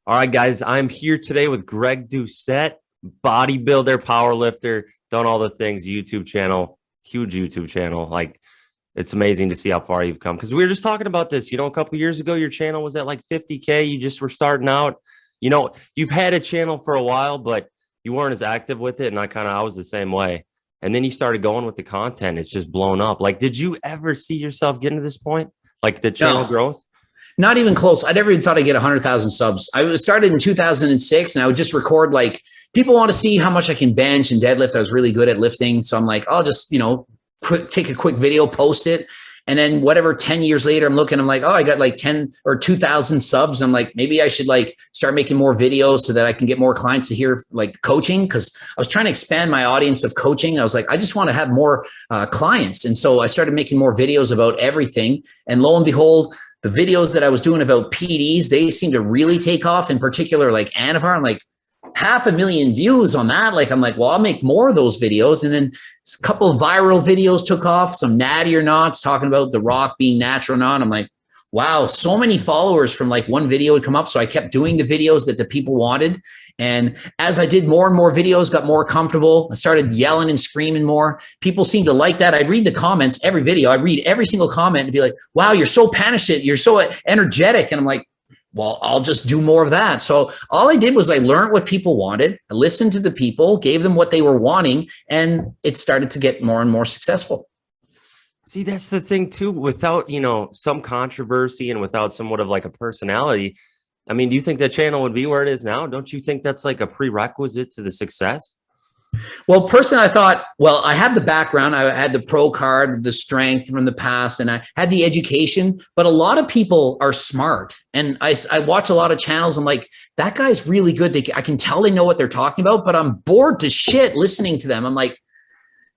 All right, guys, I'm here today with Greg Doucette, bodybuilder, powerlifter, done all the things, YouTube channel, huge YouTube channel. Like, it's amazing to see how far you've come. Because we were just talking about this, a couple of years ago, your channel was at like 50K. You just were starting out. You've had a channel for a while, but you weren't as active with it. And I was the same way. And then you started going with the content. It's just blown up. Like, did you ever see yourself getting to this point? Like the channel growth? Not even close. I never even thought I'd get 100,000 subs. I started in 2006 and I would just record, like, people want to see how much I can bench and deadlift. I was really good at lifting. So I'm like, I'll just, take a quick video, post it. And then whatever, 10 years later, I'm like, oh, I got like 10 or 2,000 subs. I'm like, maybe I should start making more videos so that I can get more clients to hear coaching. Cause I was trying to expand my audience of coaching. I was like, I just want to have more clients. And so I started making more videos about everything. And lo and behold, the videos that I was doing about PDs, they seem to really take off, in particular, like Anavar. I'm like, 500,000 views on that. I'm like, well, I'll make more of those videos. And then a couple of viral videos took off, some natty or nots talking about The Rock being natural or not. I'm like, wow, so many followers from one video would come up. So I kept doing the videos that the people wanted. And as I did more and more videos, got more comfortable, I started yelling and screaming more. People seemed to like that. I'd read the comments every video. I read every single comment and be like, wow, you're so passionate. You're so energetic. And I'm like, well, I'll just do more of that. So all I did was I learned what people wanted. I listened to the people, gave them what they were wanting, and it started to get more and more successful. See, that's the thing too, without, some controversy and without somewhat of like a personality. I mean, do you think that channel would be where it is now? Don't you think that's like a prerequisite to the success? Well, personally, I thought, well, I had the background. I had the pro card, the strength from the past, and I had the education. But a lot of people are smart. And I watch a lot of channels. I'm like, that guy's really good. I can tell they know what they're talking about, but I'm bored to shit listening to them. I'm like,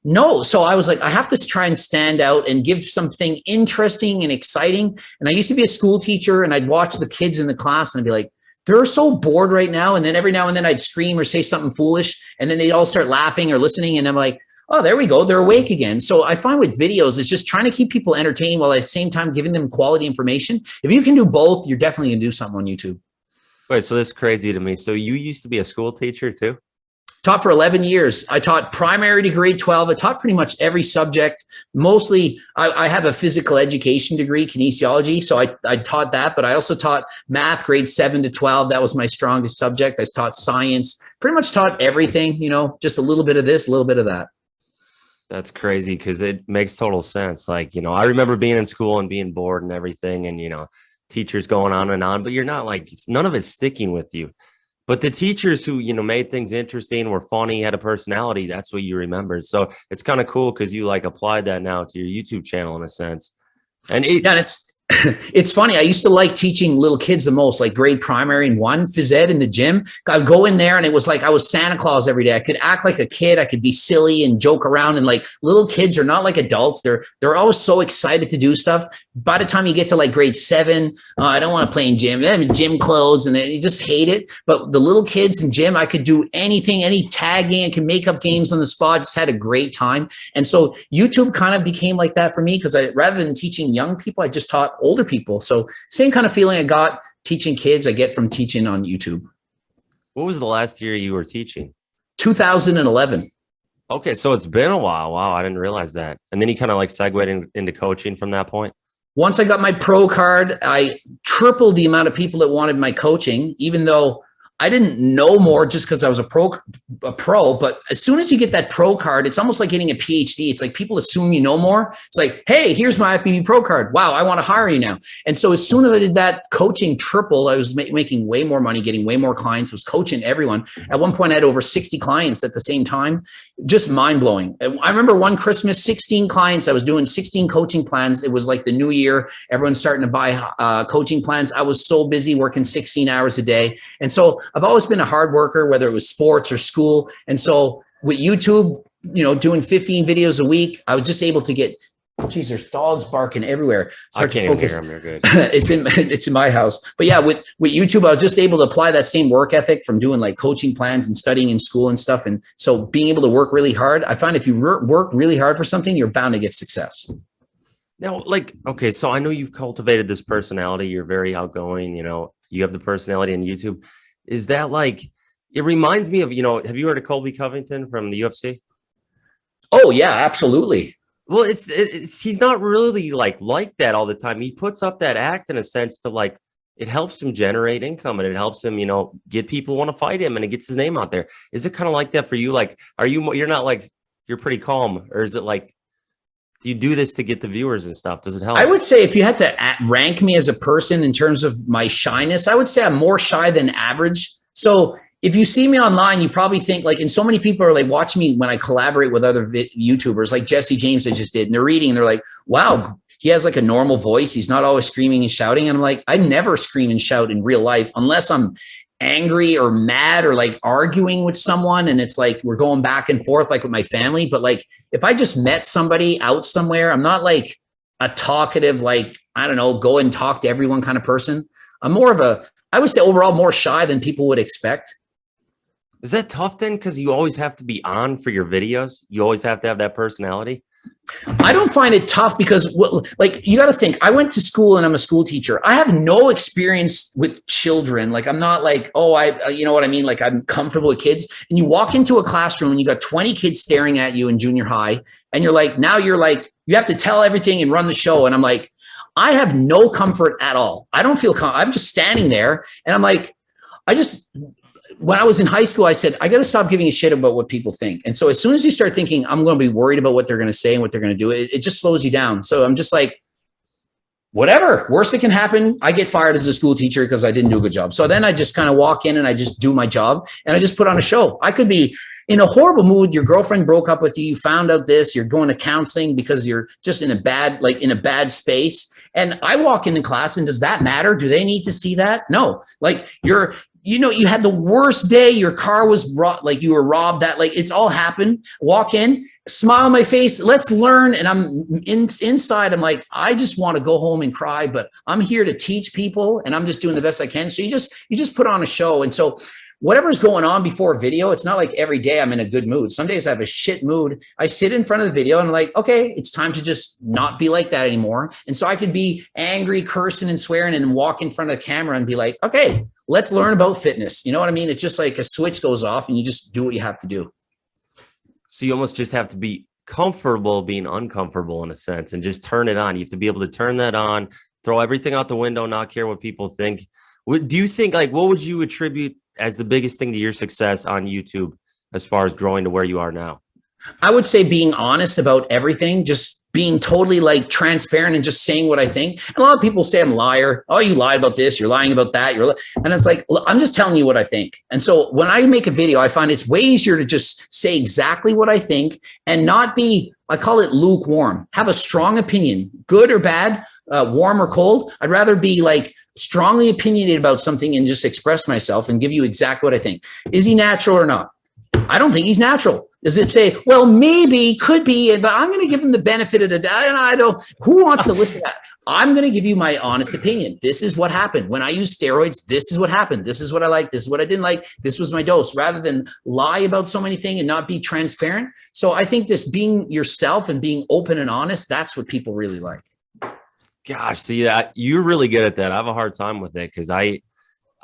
no. So I was like, I have to try and stand out and give something interesting and exciting. And I used to be a school teacher, and I'd watch the kids in the class and I'd be like, they're so bored right now. And then every now and then I'd scream or say something foolish, and then they'd all start laughing or listening. And I'm like, oh, there we go. They're awake again. So I find with videos, it's just trying to keep people entertained while at the same time giving them quality information. If you can do both, you're definitely going to do something on YouTube. Wait, so this is crazy to me. So you used to be a school teacher too? Taught for 11 years. I taught primary to grade 12. I taught pretty much every subject. Mostly, I have a physical education degree, kinesiology. So I taught that, but I also taught math grade 7 to 12. That was my strongest subject. I taught science, pretty much taught everything, just a little bit of this, a little bit of that. That's crazy because it makes total sense. I remember being in school and being bored and everything, and, teachers going on and on, but you're not none of it's sticking with you. But the teachers who, made things interesting, were funny, had a personality, that's what you remember. So it's kind of cool because you applied that now to your YouTube channel in a sense. And it's funny. I used to like teaching little kids the most, like grade primary and phys ed in the gym. I'd go in there and it was like I was Santa Claus every day. I could act like a kid. I could be silly and joke around. And little kids are not like adults. They're always so excited to do stuff. By the time you get to grade 7, I don't want to play in gym. I mean, gym clothes, and you just hate it. But the little kids in gym, I could do anything, any tagging. I could make up games on the spot. Just had a great time. And so YouTube kind of became like that for me because rather than teaching young people, I just taught older people. So same kind of feeling I got teaching kids, I get from teaching on YouTube. What was the last year you were teaching? 2011. Okay, so it's been a while. Wow, I didn't realize that. And then you kind of segued into coaching from that point? Once I got my pro card, I tripled the amount of people that wanted my coaching, even though I didn't know more just because I was a pro. But as soon as you get that pro card, it's almost like getting a PhD. It's like people assume you know more. It's like, hey, here's my FBB pro card. Wow, I want to hire you now. And so as soon as I did that, coaching tripled. I was making way more money, getting way more clients, was coaching everyone. At one point, I had over 60 clients at the same time. Just mind blowing. I remember one Christmas, 16 clients. I was doing 16 coaching plans. It was like the new year. Everyone's starting to buy coaching plans. I was so busy working 16 hours a day. And so I've always been a hard worker, whether it was sports or school. And so with YouTube, doing 15 videos a week, I was just able to get, geez, there's dogs barking everywhere. I can't even hear them. They're good. It's in my house. But yeah, with YouTube, I was just able to apply that same work ethic from doing coaching plans and studying in school and stuff. And so being able to work really hard, I find if you work really hard for something, you're bound to get success. Now, okay, so I know you've cultivated this personality. You're very outgoing, you have the personality on YouTube. is that like, it reminds me of, have you heard of Colby Covington from the UFC? Oh yeah, absolutely. Well, he's not really like that all the time. He puts up that act in a sense to like, it helps him generate income and it helps him, get people want to fight him and it gets his name out there. Is it kind of like that for you? Like, you're not like, you're pretty calm, or is it like, do you do this to get the viewers and stuff? Does it help? I would say if you had to rank me as a person in terms of my shyness, I would say I'm more shy than average. So if you see me online, you probably think like, and so many people are like watching me when I collaborate with other YouTubers like Jesse James I just did, and they're reading and they're like, wow, he has like a normal voice. He's not always screaming and shouting. And I'm like, I never scream and shout in real life unless I'm angry or mad or like arguing with someone. And it's like, we're going back and forth like with my family. But like, if I just met somebody out somewhere, I'm not like a talkative, like, I don't know, go and talk to everyone kind of person. I'm more of I would say overall more shy than people would expect. Is that tough then? Because you always have to be on for your videos. You always have to have that personality. I don't find it tough because like you got to think, I went to school and I'm a school teacher. I have no experience with children. Like I'm not like, you know what I mean? Like I'm comfortable with kids, and you walk into a classroom and you got 20 kids staring at you in junior high. And you're like, now you're like, you have to tell everything and run the show. And I'm like, I have no comfort at all. I don't feel I'm just standing there and I'm like, when I was in high school, I said, I got to stop giving a shit about what people think. And so as soon as you start thinking, I'm going to be worried about what they're going to say and what they're going to do, it just slows you down. So I'm just like, whatever, worst that can happen. I get fired as a school teacher because I didn't do a good job. So then I just kind of walk in and I just do my job and I just put on a show. I could be in a horrible mood. Your girlfriend broke up with you. You found out this, you're going to counseling because you're just in a bad space. And I walk into class and does that matter? Do they need to see that? No, like you had the worst day. Your car was like you were robbed. That like it's all happened. Walk in, smile on my face. Let's learn. And I'm inside. I'm like, I just want to go home and cry, but I'm here to teach people, and I'm just doing the best I can. So you just put on a show, and so whatever's going on before a video, it's not like every day I'm in a good mood. Some days I have a shit mood. I sit in front of the video and I'm like, okay, it's time to just not be like that anymore. And so I could be angry, cursing and swearing and walk in front of the camera and be like, okay, let's learn about fitness. You know what I mean? It's just like a switch goes off and you just do what you have to do. So you almost just have to be comfortable being uncomfortable in a sense and just turn it on. You have to be able to turn that on, throw everything out the window, not care what people think. Do you think, like, what would you attribute as the biggest thing to your success on YouTube as far as growing to where you are now? I would say being honest about everything, just being totally like transparent and just saying what I think. And a lot of people say I'm a liar. Oh, you lied about this. You're lying about that. And it's like, I'm just telling you what I think. And so when I make a video, I find it's way easier to just say exactly what I think and not be, I call it lukewarm, have a strong opinion, good or bad, warm or cold. I'd rather be like strongly opinionated about something and just express myself and give you exactly what I think. Is he natural or not? I don't think he's natural. Does it say, well, maybe, could be, but I'm going to give him the benefit of the doubt. And I don't, who wants to listen to that? I'm going to give you my honest opinion. This is what happened. When I used steroids, this is what happened. This is what I liked. This is what I didn't like. This was my dose, rather than lie about so many things and not be transparent. So I think this being yourself and being open and honest, that's what people really like. Gosh, see that you're really good at that. I have a hard time with it because I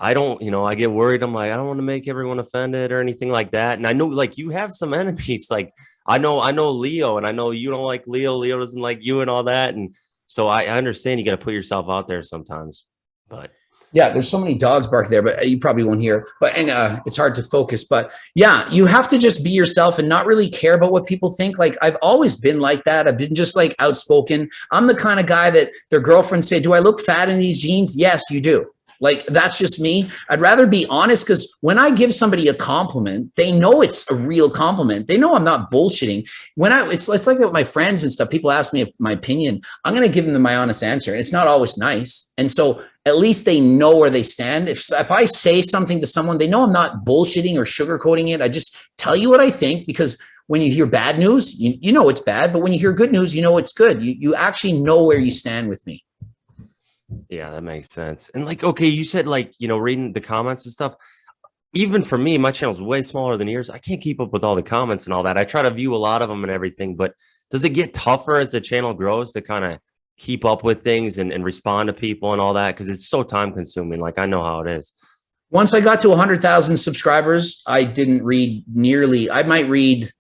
don't, I get worried. I'm like, I don't want to make everyone offended or anything like that. And I know like you have some enemies. Like I know Leo, and I know you don't like Leo. Leo doesn't like you and all that. And so I understand you got to put yourself out there sometimes, but yeah, there's so many dogs bark there, but you probably won't hear. But it's hard to focus. But yeah, you have to just be yourself and not really care about what people think. Like I've always been like that. I've been just like outspoken. I'm the kind of guy that their girlfriends say, "Do I look fat in these jeans?" Yes, you do. Like, that's just me. I'd rather be honest, because when I give somebody a compliment, they know it's a real compliment. They know I'm not bullshitting. It's like with my friends and stuff. People ask me my opinion. I'm going to give them my honest answer. And it's not always nice. And so at least they know where they stand. If I say something to someone, they know I'm not bullshitting or sugarcoating it. I just tell you what I think, because when you hear bad news, you know it's bad. But when you hear good news, you know it's good. You actually know where you stand with me. Yeah, that makes sense. And like, okay, you said like, reading the comments and stuff. Even for me, my channel is way smaller than yours. I can't keep up with all the comments and all that. I try to view a lot of them and everything, but does it get tougher as the channel grows to kind of keep up with things and respond to people and all that? Because it's so time consuming. Like, I know how it is. Once I got to 100,000 subscribers, I didn't read nearly, I might read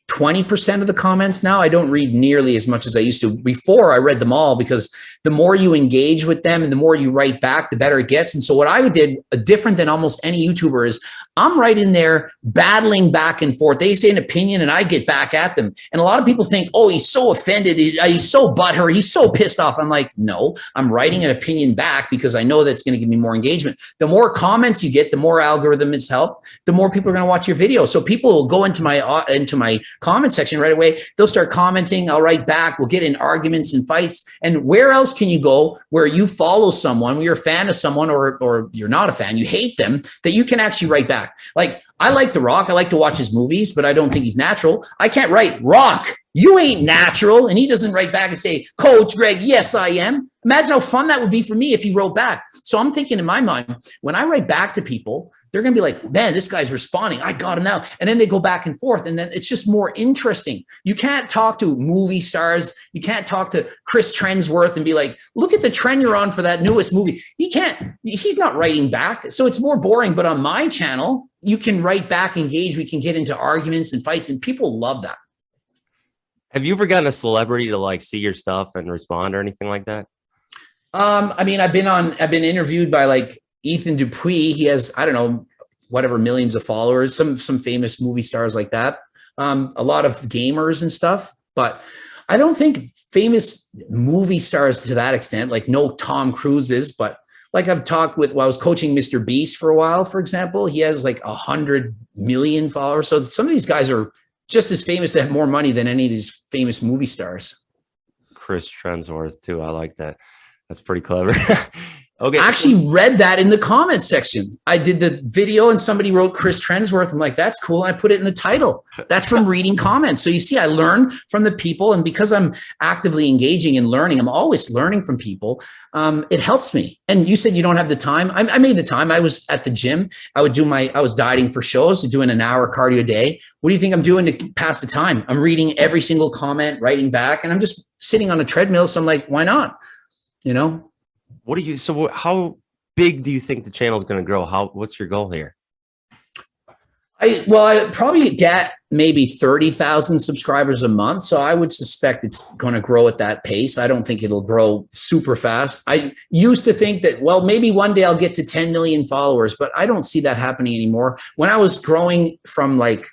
20% of the comments now. I don't read nearly as much as I used to. Before, I read them all, because the more you engage with them and the more you write back, the better it gets. And so what I did, different than almost any YouTuber, is I'm right in there battling back and forth. They say an opinion and I get back at them. And a lot of people think, oh, he's so offended. He's so butthurt. He's so pissed off. I'm like, no, I'm writing an opinion back because I know that's going to give me more engagement. The more comments you get, the more algorithm it's helped, the more people are going to watch your video. So people will go into my comment section right away. They'll start commenting. I'll write back. We'll get in arguments and fights. And where else can you go where you follow someone, where you're a fan of someone, or you're not a fan, you hate them, that you can actually write back? Like, I like The Rock. I like to watch his movies, but I don't think he's natural. I can't write, Rock, you ain't natural. And he doesn't write back and say, Coach Greg, yes, I am. Imagine how fun that would be for me if he wrote back. So I'm thinking in my mind, when I write back to people, they're going to be like, man, this guy's responding. I got him now. And then they go back and forth. And then it's just more interesting. You can't talk to movie stars. You can't talk to Chris Trensworth and be like, look at the trend you're on for that newest movie. He can't, he's not writing back. So it's more boring. But on my channel, you can write back, engage. We can get into arguments and fights, and people love that. Have you ever gotten a celebrity to like see your stuff and respond or anything like that? I mean, I've been interviewed by like Ethan Dupuis. He has, I don't know, whatever, millions of followers, some famous movie stars like that. A lot of gamers and stuff, but I don't think famous movie stars to that extent, like no Tom Cruises, but like I've talked with, I was coaching Mr. Beast for a while, for example, he has like 100 million followers. So some of these guys are just as famous, that have more money than any of these famous movie stars. Chris Trensworth too. I like that. That's pretty clever. Okay. I actually read that in the comment section. I did the video and somebody wrote Chris Trensworth. I'm like, that's cool. And I put it in the title. That's from reading comments. So you see, I learn from the people. And because I'm actively engaging and learning, I'm always learning from people. It helps me. And you said you don't have the time. I made the time. I was at the gym. I was dieting for shows, doing an hour cardio a day. What do you think I'm doing to pass the time? I'm reading every single comment, writing back, and I'm just sitting on a treadmill. So I'm like, why not? You know? So how big do you think the channel is going to grow? What's your goal here? I probably get maybe 30,000 subscribers a month. So I would suspect it's going to grow at that pace. I don't think it'll grow super fast. I used to think that, well, maybe one day I'll get to 10 million followers, but I don't see that happening anymore. When I was growing from like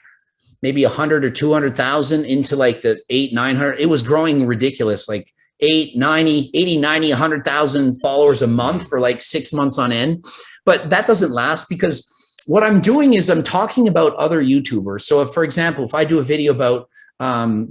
maybe 100 or 200,000 into like the 800-900, it was growing ridiculous. Like 80, 90, 100,000 followers a month for like 6 months on end. But that doesn't last, because what I'm doing is I'm talking about other YouTubers. So if, for example, if I do a video about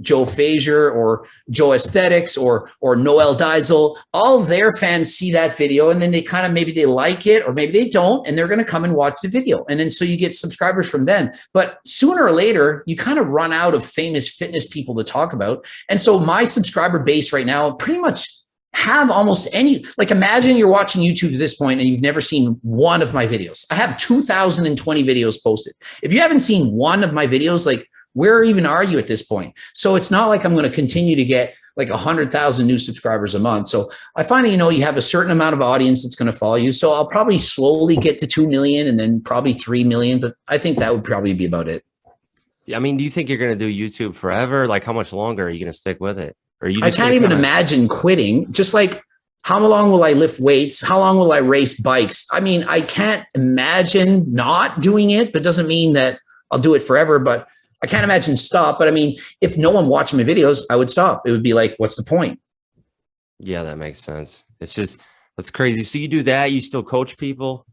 Joe Frazier or Joe Aesthetics or Noel Diesel, all their fans see that video, and then they kind of, maybe they like it or maybe they don't, and they're going to come and watch the video. And then so you get subscribers from them. But sooner or later, you kind of run out of famous fitness people to talk about. And so my subscriber base right now pretty much have almost any, like, imagine you're watching YouTube to this point and you've never seen one of my videos. I have 2,020 videos posted. If you haven't seen one of my videos, like, where even are you at this point? So it's not like I'm going to continue to get like 100,000 new subscribers a month. So I find, you have a certain amount of audience that's going to follow you. So I'll probably slowly get to 2 million and then probably 3 million, but I think that would probably be about it. I mean, do you think you're going to do YouTube forever? Like, how much longer are you going to stick with it? Or I can't even imagine quitting. Just like, how long will I lift weights? How long will I race bikes? I mean, I can't imagine not doing it, but doesn't mean that I'll do it forever. But I can't imagine stop. But I mean, if no one watched my videos, I would stop. It would be like, what's the point? Yeah, that makes sense. It's just, that's crazy. So you do that. You still coach people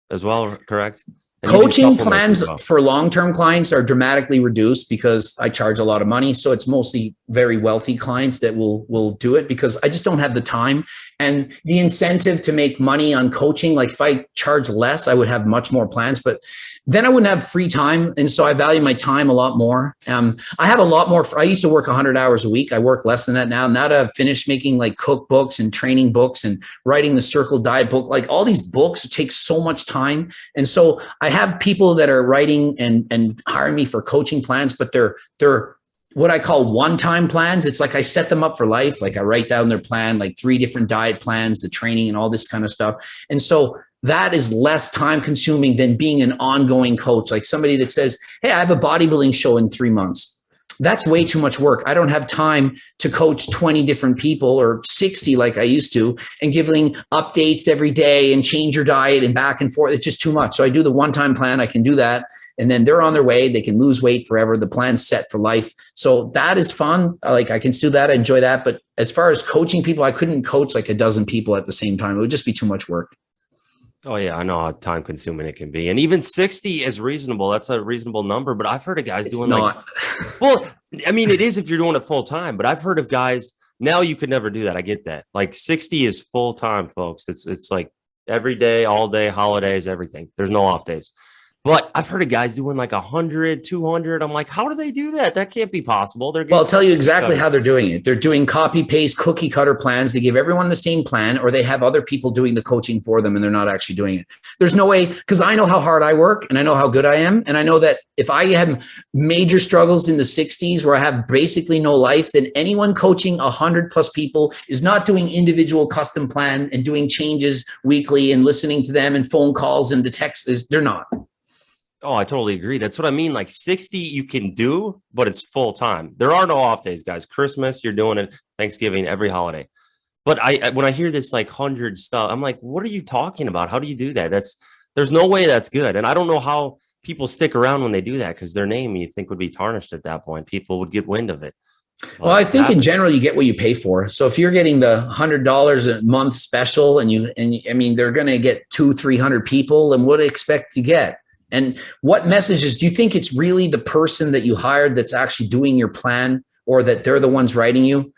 as well, correct? And coaching plans for long-term clients are dramatically reduced because I charge a lot of money. So it's mostly very wealthy clients that will do it, because I just don't have the time and the incentive to make money on coaching. Like, if I charge less, I would have much more plans, but then I wouldn't have free time. And so I value my time a lot more. I have a lot more. I used to work 100 hours a week. I work less than that now. Now that I've finished making like cookbooks and training books and writing the Circle Diet book, like all these books take so much time. And so I have people that are writing and hiring me for coaching plans, but they're what I call one-time plans. It's like I set them up for life. Like, I write down their plan, like 3 different diet plans, the training and all this kind of stuff. And so that is less time consuming than being an ongoing coach. Like somebody that says, hey, I have a bodybuilding show in 3 months. That's way too much work. I don't have time to coach 20 different people or 60 like I used to, and giving updates every day and change your diet and back and forth. It's just too much. So I do the one-time plan. I can do that. And then they're on their way. They can lose weight forever. The plan's set for life. So that is fun. Like I can do that. I enjoy that. But as far as coaching people, I couldn't coach like a dozen people at the same time. It would just be too much work. Oh yeah, I know how time consuming it can be. And even 60 is reasonable. That's a reasonable number. But I've heard of guys doing like, well, I mean, it is if you're doing it full time, but I've heard of guys now you could never do that. I get that. Like 60 is full time, folks. It's like every day, all day, holidays, everything. There's no off days. But I've heard of guys doing like 100, 200. I'm like, how do they do that? That can't be possible. Well, I'll tell you exactly how they're doing it. They're doing copy paste cookie cutter plans. They give everyone the same plan, or they have other people doing the coaching for them and they're not actually doing it. There's no way, because I know how hard I work and I know how good I am. And I know that if I had major struggles in the 60s where I have basically no life, then anyone coaching 100 plus people is not doing individual custom plan and doing changes weekly and listening to them and phone calls and the texts. They're not. Oh, I totally agree. That's what I mean. Like 60 you can do, but it's full time. There are no off days, guys. Christmas, you're doing it. Thanksgiving, every holiday. But when I hear this like 100 stuff, I'm like, what are you talking about? How do you do that? There's no way that's good. And I don't know how people stick around when they do that, because their name you think would be tarnished at that point. People would get wind of it. Well, I think in general, you get what you pay for. So if you're getting the $100 a month special and I mean, they're going to get 200-300 people, and what do they expect to get? And what messages do you think it's really the person that you hired that's actually doing your plan, or that they're the ones writing you?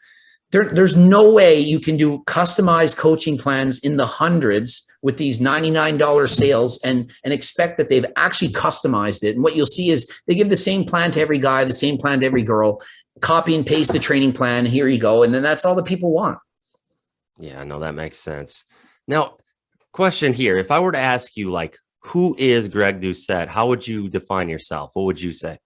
There's no way you can do customized coaching plans in the hundreds with these $99 sales and expect that they've actually customized it. And what you'll see is they give the same plan to every guy, the same plan to every girl, copy and paste the training plan. Here you go. And then that's all the people want. Yeah, no, that makes sense. Now, question here. If I were to ask you, like, who is Greg Doucette? How would you define yourself? What would you say?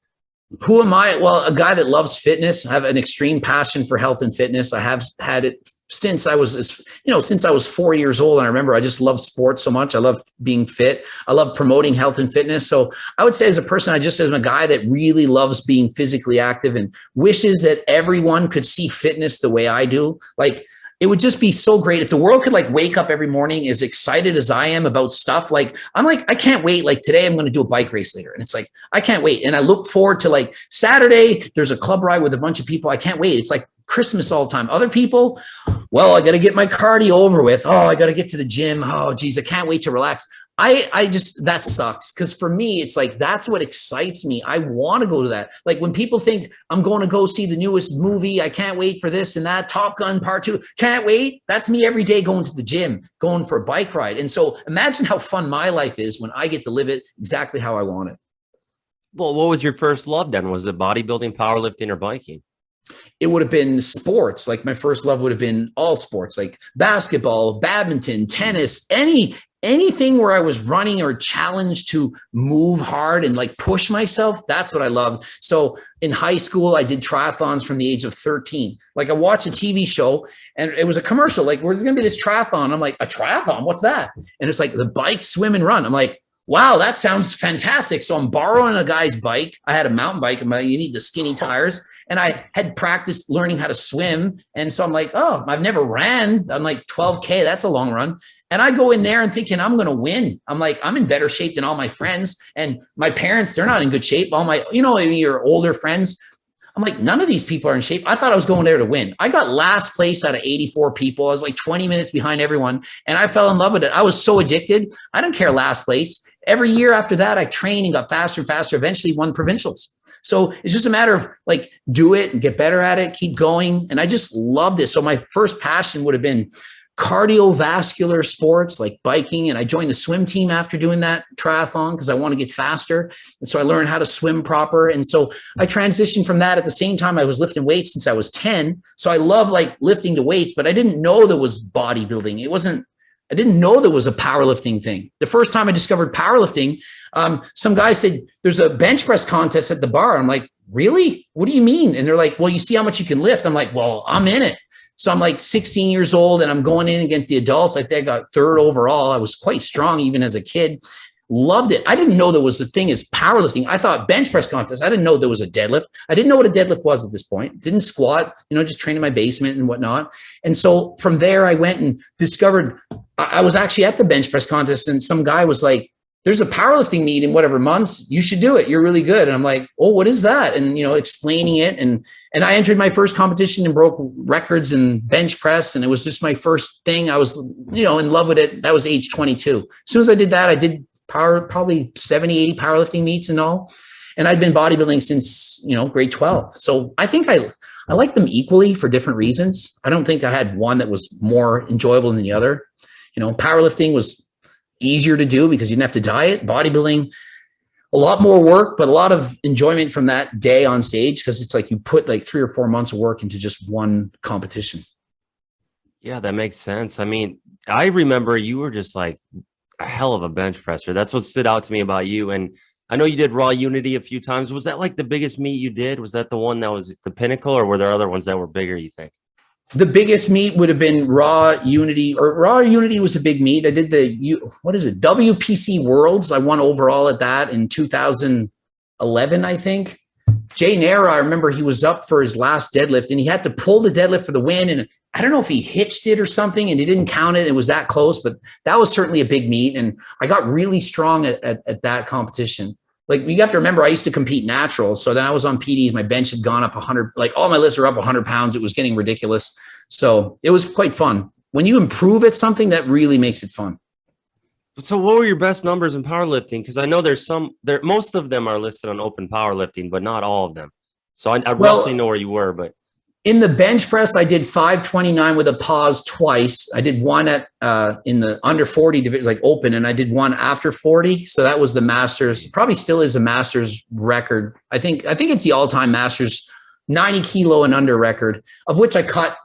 Who am I? Well, a guy that loves fitness. I have an extreme passion for health and fitness. I have had it since I was 4 years old. And I remember I just love sports so much. I love being fit. I love promoting health and fitness. So I would say as a person, I just am a guy that really loves being physically active and wishes that everyone could see fitness the way I do. Like, it would just be so great if the world could like wake up every morning as excited as I am about stuff. Like, I'm like, I can't wait. Like today I'm going to do a bike race later. And it's like, I can't wait. And I look forward to like Saturday, there's a club ride with a bunch of people. I can't wait. It's like Christmas all the time. Other people, well, I got to get my cardio over with. Oh, I got to get to the gym. Oh, geez, I can't wait to relax. I just, that sucks. Cause for me, it's like, that's what excites me. I want to go to that. Like when people think I'm going to go see the newest movie, I can't wait for this and that, Top Gun Part 2, can't wait. That's me every day going to the gym, going for a bike ride. And so imagine how fun my life is when I get to live it exactly how I want it. Well, what was your first love then? Was it bodybuilding, powerlifting, or biking? It would have been sports. Like my first love would have been all sports, like basketball, badminton, tennis, anything where I was running or challenged to move hard and like push myself. That's what I loved. So in high school, I did triathlons from the age of 13. Like I watched a TV show and it was a commercial. Like, we're going to be this triathlon. I'm like, a triathlon? What's that? And it's like the bike, swim, and run. I'm like, wow, that sounds fantastic. So I'm borrowing a guy's bike. I had a mountain bike. You need the skinny tires. And I had practiced learning how to swim. And so I'm like, oh, I've never ran. I'm like 12K. That's a long run. And I go in there and thinking I'm going to win. I'm like, I'm in better shape than all my friends. And my parents, they're not in good shape. All my, your older friends. I'm like, none of these people are in shape. I thought I was going there to win. I got last place out of 84 people. I was like 20 minutes behind everyone. And I fell in love with it. I was so addicted. I don't care last place. Every year after that, I trained and got faster and faster, eventually won provincials. So it's just a matter of like, do it and get better at it, keep going. And I just loved it. So my first passion would have been cardiovascular sports like biking. And I joined the swim team after doing that triathlon because I want to get faster. And so I learned how to swim proper. And so I transitioned from that. At the same time, I was lifting weights since I was 10. So I love like lifting the weights, but I didn't know there was bodybuilding. I didn't know there was a powerlifting thing. The first time I discovered powerlifting, some guy said, there's a bench press contest at the bar. I'm like, really? What do you mean? And they're like, well, you see how much you can lift. I'm like, well, I'm in it. So I'm like 16 years old and I'm going in against the adults. I think I got third overall. I was quite strong even as a kid. Loved it. I didn't know there was a thing as powerlifting. I thought bench press contest. I didn't know there was a deadlift. I didn't know what a deadlift was at this point. Didn't squat, just train in my basement and whatnot. And so from there, I went and discovered I was actually at the bench press contest and some guy was like, there's a powerlifting meet in whatever months. You should do it. You're really good. And I'm like, oh, what is that? And, explaining it. And I entered my first competition and broke records in bench press. And it was just my first thing. I was, in love with it. That was age 22. As soon as I did that, I did probably 70, 80 powerlifting meets and all. And I'd been bodybuilding since, grade 12. So I think I like them equally for different reasons. I don't think I had one that was more enjoyable than the other. Powerlifting was easier to do because you didn't have to diet. Bodybuilding, a lot more work, but a lot of enjoyment from that day on stage because it's like you put like 3 or 4 months of work into just one competition. Yeah, that makes sense. I mean, I remember you were just like a hell of a bench presser. That's what stood out to me about you. And I know you did Raw Unity a few times. Was that like the biggest meet you did? Was that the one that was the pinnacle, or were there other ones that were bigger, you think? The biggest meet would have been Raw Unity, or Raw Unity was a big meet. I did WPC Worlds. I won overall at that in 2011, I think. Jay Nara, I remember he was up for his last deadlift and he had to pull the deadlift for the win. And I don't know if he hitched it or something and he didn't count it. It was that close, but that was certainly a big meet. And I got really strong at that competition. Like, you have to remember, I used to compete natural. So then I was on PDs. My bench had gone up 100, like all my lifts were up 100 pounds. It was getting ridiculous. So it was quite fun. When you improve at something, that really makes it fun. So what were your best numbers in powerlifting? Because I know most of them are listed on Open Powerlifting, but not all of them. So I roughly know where you were, but. In the bench press, I did 529 with a pause twice. I did one at in the under 40 division, like open, and I did one after 40. So that was the Masters. Probably still is a Masters record. I think it's the all-time Masters 90 kilo and under record, of which I cut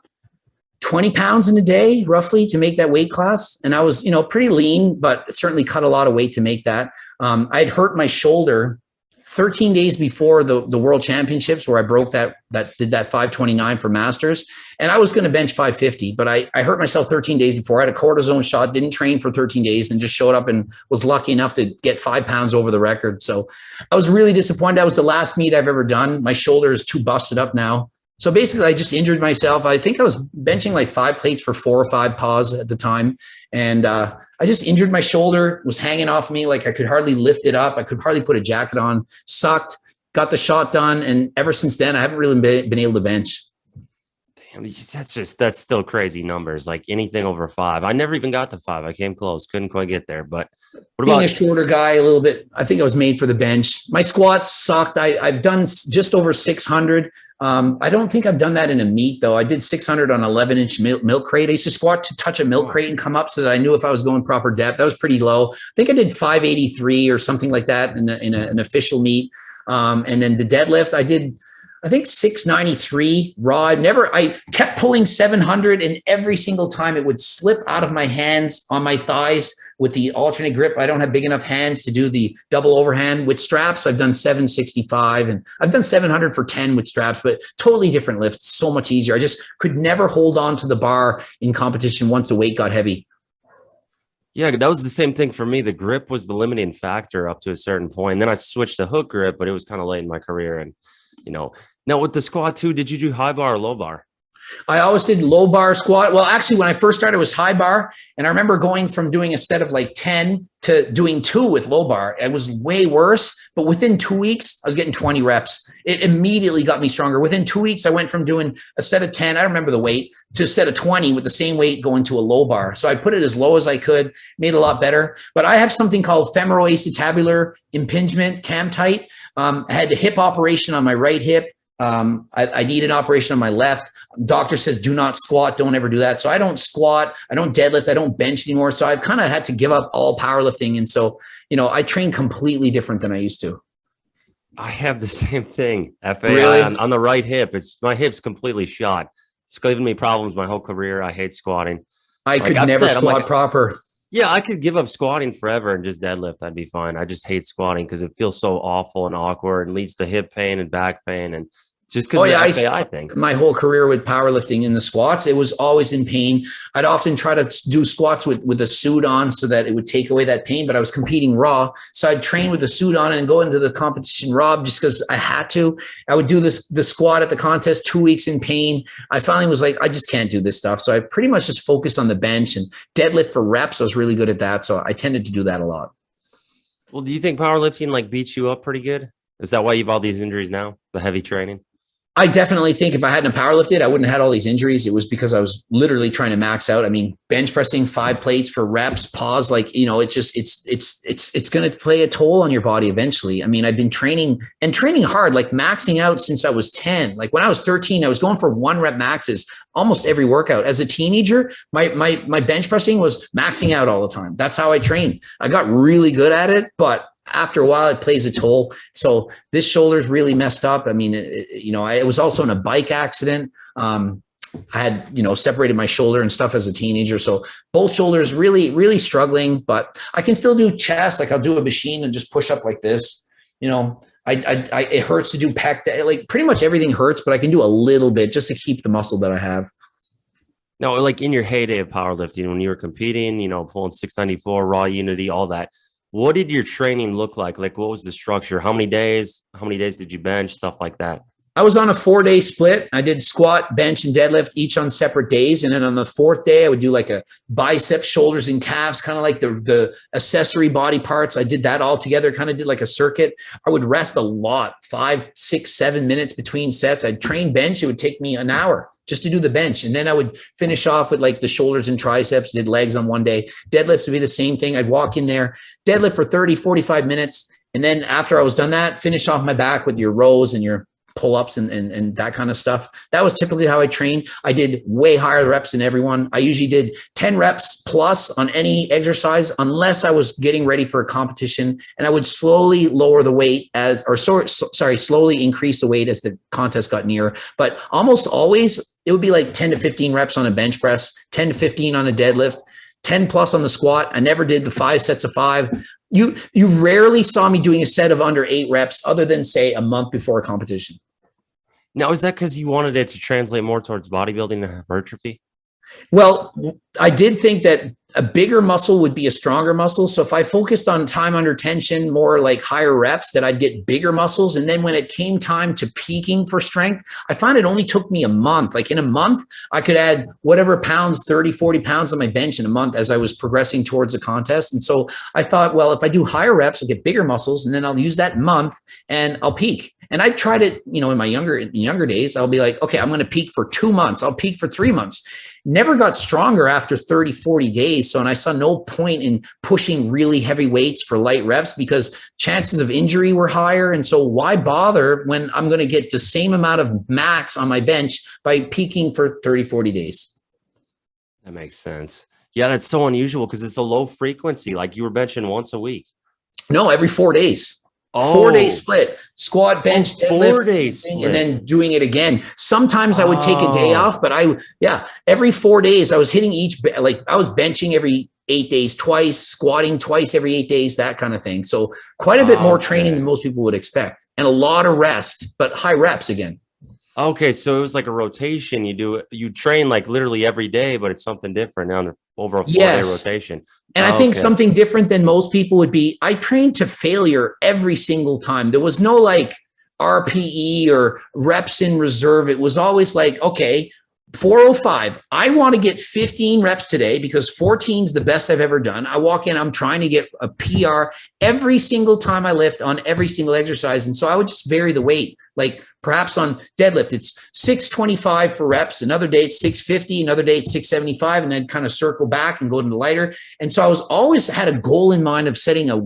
20 pounds in a day, roughly, to make that weight class. And I was, pretty lean, but certainly cut a lot of weight to make that. I'd hurt my shoulder 13 days before the World Championships, where I broke did that 529 for Masters. And I was going to bench 550, but I hurt myself 13 days before. I had a cortisone shot, didn't train for 13 days, and just showed up and was lucky enough to get 5 pounds over the record. So I was really disappointed. That was the last meet I've ever done. My shoulder is too busted up now. So basically, I just injured myself. I think I was benching like 5 plates for 4 or 5 pause at the time. And I just injured my shoulder, was hanging off me. Like I could hardly lift it up. I could hardly put a jacket on, sucked, got the shot done. And ever since then, I haven't really been able to bench. Damn, that's still crazy numbers. Like anything over 5. I never even got to 5. I came close, couldn't quite get there. But what about being a shorter guy a little bit? I think I was made for the bench. My squats sucked. I've done just over 600. I don't think I've done that in a meet though. I did 600 on 11-inch milk crate. I used to squat to touch a milk crate and come up so that I knew if I was going proper depth. That was pretty low. I think I did 583 or something like that in an official meet. And then the deadlift, I did, I think 693 raw. I kept pulling 700 and every single time it would slip out of my hands on my thighs with the alternate grip. I don't have big enough hands to do the double overhand with straps. I've done 765 and I've done 700 for 10 with straps, but totally different lifts. So much easier. I just could never hold on to the bar in competition once the weight got heavy. Yeah, that was the same thing for me. The grip was the limiting factor up to a certain point. And then I switched to hook grip, but it was kind of late in my career. And, now with the squat too, did you do high bar or low bar? I always did low bar squat. Well, actually, when I first started, it was high bar. And I remember going from doing a set of like 10 to doing 2 with low bar. It was way worse. But within 2 weeks, I was getting 20 reps. It immediately got me stronger. Within 2 weeks, I went from doing a set of 10, I don't remember the weight, to a set of 20 with the same weight going to a low bar. So I put it as low as I could, made it a lot better. But I have something called femoroacetabular impingement, cam tight. I had a hip operation on my right hip. I need an operation on my left. Doctor says, do not squat. Don't ever do that. So I don't squat. I don't deadlift. I don't bench anymore. So I've kind of had to give up all powerlifting. And so, I train completely different than I used to. I have the same thing. FAI really? on the right hip. My hip's completely shot. It's given me problems my whole career. I hate squatting. I could never squat proper. Yeah, I could give up squatting forever and just deadlift. I'd be fine. I just hate squatting because it feels so awful and awkward and leads to hip pain and back pain. And Just because of the FAI thing. My whole career with powerlifting in the squats, it was always in pain. I'd often try to do squats with a suit on so that it would take away that pain, but I was competing raw. So I'd train with the suit on and go into the competition raw just because I had to. I would do the squat at the contest, 2 weeks in pain. I finally was like, I just can't do this stuff. So I pretty much just focused on the bench and deadlift for reps. I was really good at that. So I tended to do that a lot. Well, do you think powerlifting like beats you up pretty good? Is that why you have all these injuries now, the heavy training? I definitely think if I hadn't powerlifted, I wouldn't have had all these injuries. It was because I was literally trying to max out. I mean, bench pressing 5 plates for reps, pause, like, you know, it's going to play a toll on your body eventually. I mean, I've been training hard, like maxing out since I was 10. Like when I was 13, I was going for 1 rep maxes almost every workout. As a teenager, my bench pressing was maxing out all the time. That's how I trained. I got really good at it, but after a while, it plays a toll. So this shoulder's really messed up. I mean, I was also in a bike accident. I had, separated my shoulder and stuff as a teenager. So both shoulders really, really struggling, but I can still do chest. Like I'll do a machine and just push up like this. It hurts to do pec. Like pretty much everything hurts, but I can do a little bit just to keep the muscle that I have. No, like in your heyday of powerlifting, when you were competing, pulling 694, raw unity, all that. What did your training look like? Like, what was the structure? How many days did you bench? Stuff like that. I was on a 4-day split. I did squat, bench, and deadlift each on separate days. And then on the 4th day, I would do like a biceps, shoulders, and calves, kind of like the accessory body parts. I did that all together, kind of did like a circuit. I would rest a lot, 5, 6, 7 minutes between sets. I'd train bench. It would take me an hour just to do the bench. And then I would finish off with like the shoulders and triceps, did legs on one day. Deadlifts would be the same thing. I'd walk in there, deadlift for 30, 45 minutes. And then after I was done that, finish off my back with your rows and your pull-ups and that kind of stuff. That was typically how I trained. I did way higher reps than everyone. I usually did 10 reps plus on any exercise, unless I was getting ready for a competition, and I would slowly lower the weight slowly increase the weight as the contest got near. But almost always it would be like 10 to 15 reps on a bench press, 10 to 15 on a deadlift, 10 plus on the squat. I never did the 5 sets of 5. You rarely saw me doing a set of under 8 reps other than say a month before a competition. Now, is that because you wanted it to translate more towards bodybuilding and hypertrophy? Well, I did think that a bigger muscle would be a stronger muscle. So if I focused on time under tension, more like higher reps, that I'd get bigger muscles. And then when it came time to peaking for strength, I found it only took me a month. Like in a month, I could add whatever pounds, 30, 40 pounds on my bench in a month as I was progressing towards a contest. And so I thought, well, if I do higher reps, I'll get bigger muscles, and then I'll use that month and I'll peak. And I tried it, in my younger days. I'll be like, okay, I'm going to peak for 2 months. I'll peak for 3 months. Never got stronger after 30, 40 days. So, and I saw no point in pushing really heavy weights for light reps because chances of injury were higher. And so why bother when I'm going to get the same amount of max on my bench by peaking for 30, 40 days? That makes sense. Yeah, that's so unusual because it's a low frequency. Like you were benching once a week. No, every 4 days. 4-day split, squat, bench, deadlift, 4-day split, and then doing it again. Sometimes I would take a day off, but every 4 days I was hitting I was benching every 8 days twice, squatting twice every 8 days, that kind of thing. So quite a bit more training than most people would expect, and a lot of rest, but high reps again. Okay, so it was like a rotation. You train like literally every day, but it's something different now over a 4-day rotation. And I think something different than most people would be, I trained to failure every single time. There was no like RPE or reps in reserve. It was always like, okay, 405. I want to get 15 reps today because 14 is the best I've ever done. I walk in, I'm trying to get a PR every single time I lift on every single exercise. And so I would just vary the weight. Like perhaps on deadlift, it's 625 for reps. Another day it's 650, another day it's 675, and then kind of circle back and go to the lighter. And so I was always had a goal in mind of setting a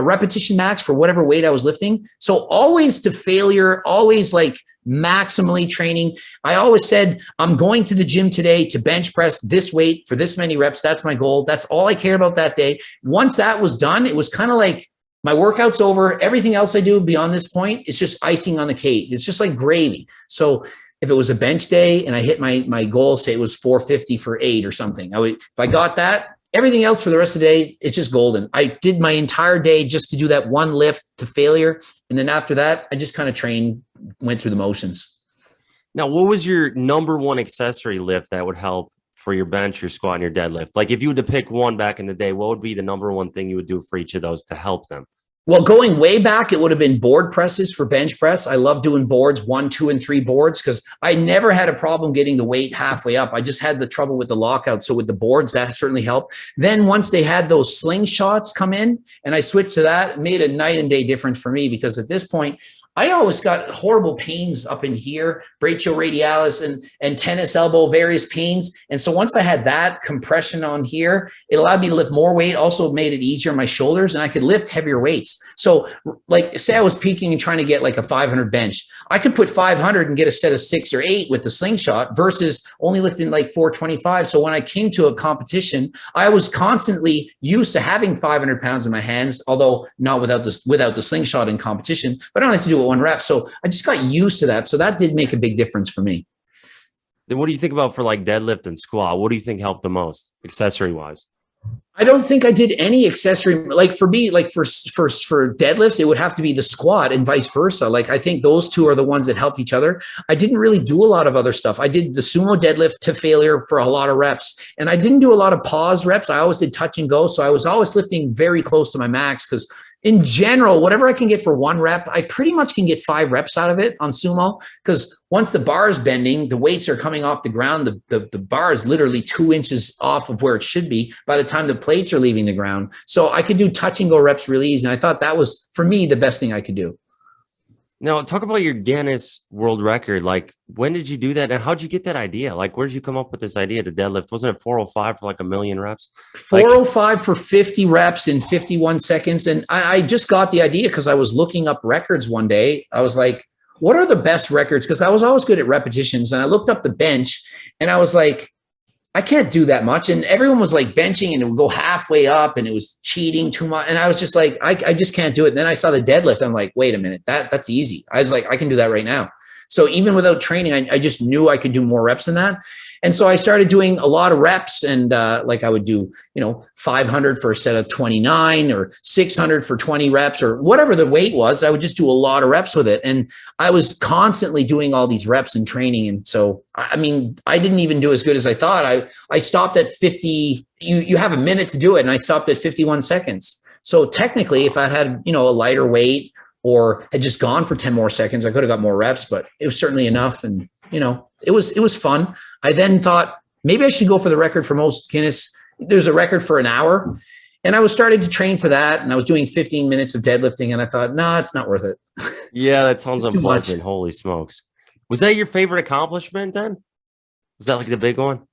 repetition max for whatever weight I was lifting. So always to failure, always like maximally training. I always said, I'm going to the gym today to bench press this weight for this many reps. That's my goal. That's all I cared about that day. Once that was done, it was kind of like my workout's over. Everything else I do beyond this point, it's just icing on the cake. It's just like gravy. So if it was a bench day and I hit my goal, say it was 450 for 8 or something, if I got that, everything else for the rest of the day, it's just golden. I did my entire day just to do that one lift to failure. And then after that, I just kind of trained, went through the motions. Now, what was your number one accessory lift that would help for your bench, your squat, and your deadlift? Like if you had to pick one back in the day, what would be the number one thing you would do for each of those to help them? Well, going way back, it would have been board presses for bench press. I love doing boards, 1, 2, and 3 boards, because I never had a problem getting the weight halfway up. I just had the trouble with the lockout. So with the boards, that certainly helped. Then once they had those slingshots come in and I switched to that, it made a night and day difference for me, because at this point, I always got horrible pains up in here, brachioradialis and tennis elbow, various pains. And so once I had that compression on here, it allowed me to lift more weight, also made it easier on my shoulders, and I could lift heavier weights. So like say I was peaking and trying to get like a 500 bench. I could put 500 and get a set of 6 or 8 with the slingshot versus only lifting like 425. So when I came to a competition, I was constantly used to having 500 pounds in my hands, although not without the slingshot in competition, but I don't have to do it 1 rep. So I just got used to that. So that did make a big difference for me. Then what do you think about for like deadlift and squat? What do you think helped the most accessory wise? I don't think I did any accessory. Like for me, like for deadlifts, it would have to be the squat and vice versa. Like I think those two are the ones that helped each other. I didn't really do a lot of other stuff. I did the sumo deadlift to failure for a lot of reps, and I didn't do a lot of pause reps. I always did touch and go. So I was always lifting very close to my max, because in general, whatever I can get for 1 rep, I pretty much can get 5 reps out of it on sumo, because once the bar is bending, the weights are coming off the ground. The bar is literally 2 inches off of where it should be by the time the plates are leaving the ground. So I could do touch and go reps really easy. And I thought that was, for me, the best thing I could do. Now, talk about your Guinness World Record. Like, when did you do that? And how'd you get that idea? Like, where did you come up with this idea to deadlift? Wasn't it 405 for like 1,000,000 reps? 405 for 50 reps in 51 seconds. And I just got the idea because I was looking up records one day. I was like, what are the best records? Because I was always good at repetitions. And I looked up the bench and I was like, I can't do that much. And everyone was like benching and it would go halfway up and it was cheating too much. And I was just like, I just can't do it. And then I saw the deadlift. I'm like, wait a minute, that's easy. I was like, I can do that right now. So even without training, I just knew I could do more reps than that. And so I started doing a lot of reps, and like I would do, 500 for a set of 29 or 600 for 20 reps or whatever the weight was. I would just do a lot of reps with it. And I was constantly doing all these reps and training. And so, I mean, I didn't even do as good as I thought. I stopped at 50. You have a minute to do it. And I stopped at 51 seconds. So technically, if I had, a lighter weight or had just gone for 10 more seconds, I could have got more reps, but it was certainly enough. And, it was fun. I then thought maybe I should go for the record for most Guinness. There's a record for an hour, and I was starting to train for that. And I was doing 15 minutes of deadlifting, and I thought, nah, it's not worth it. Yeah, that sounds unpleasant. Holy smokes. Was that your favorite accomplishment then? Was that like the big one?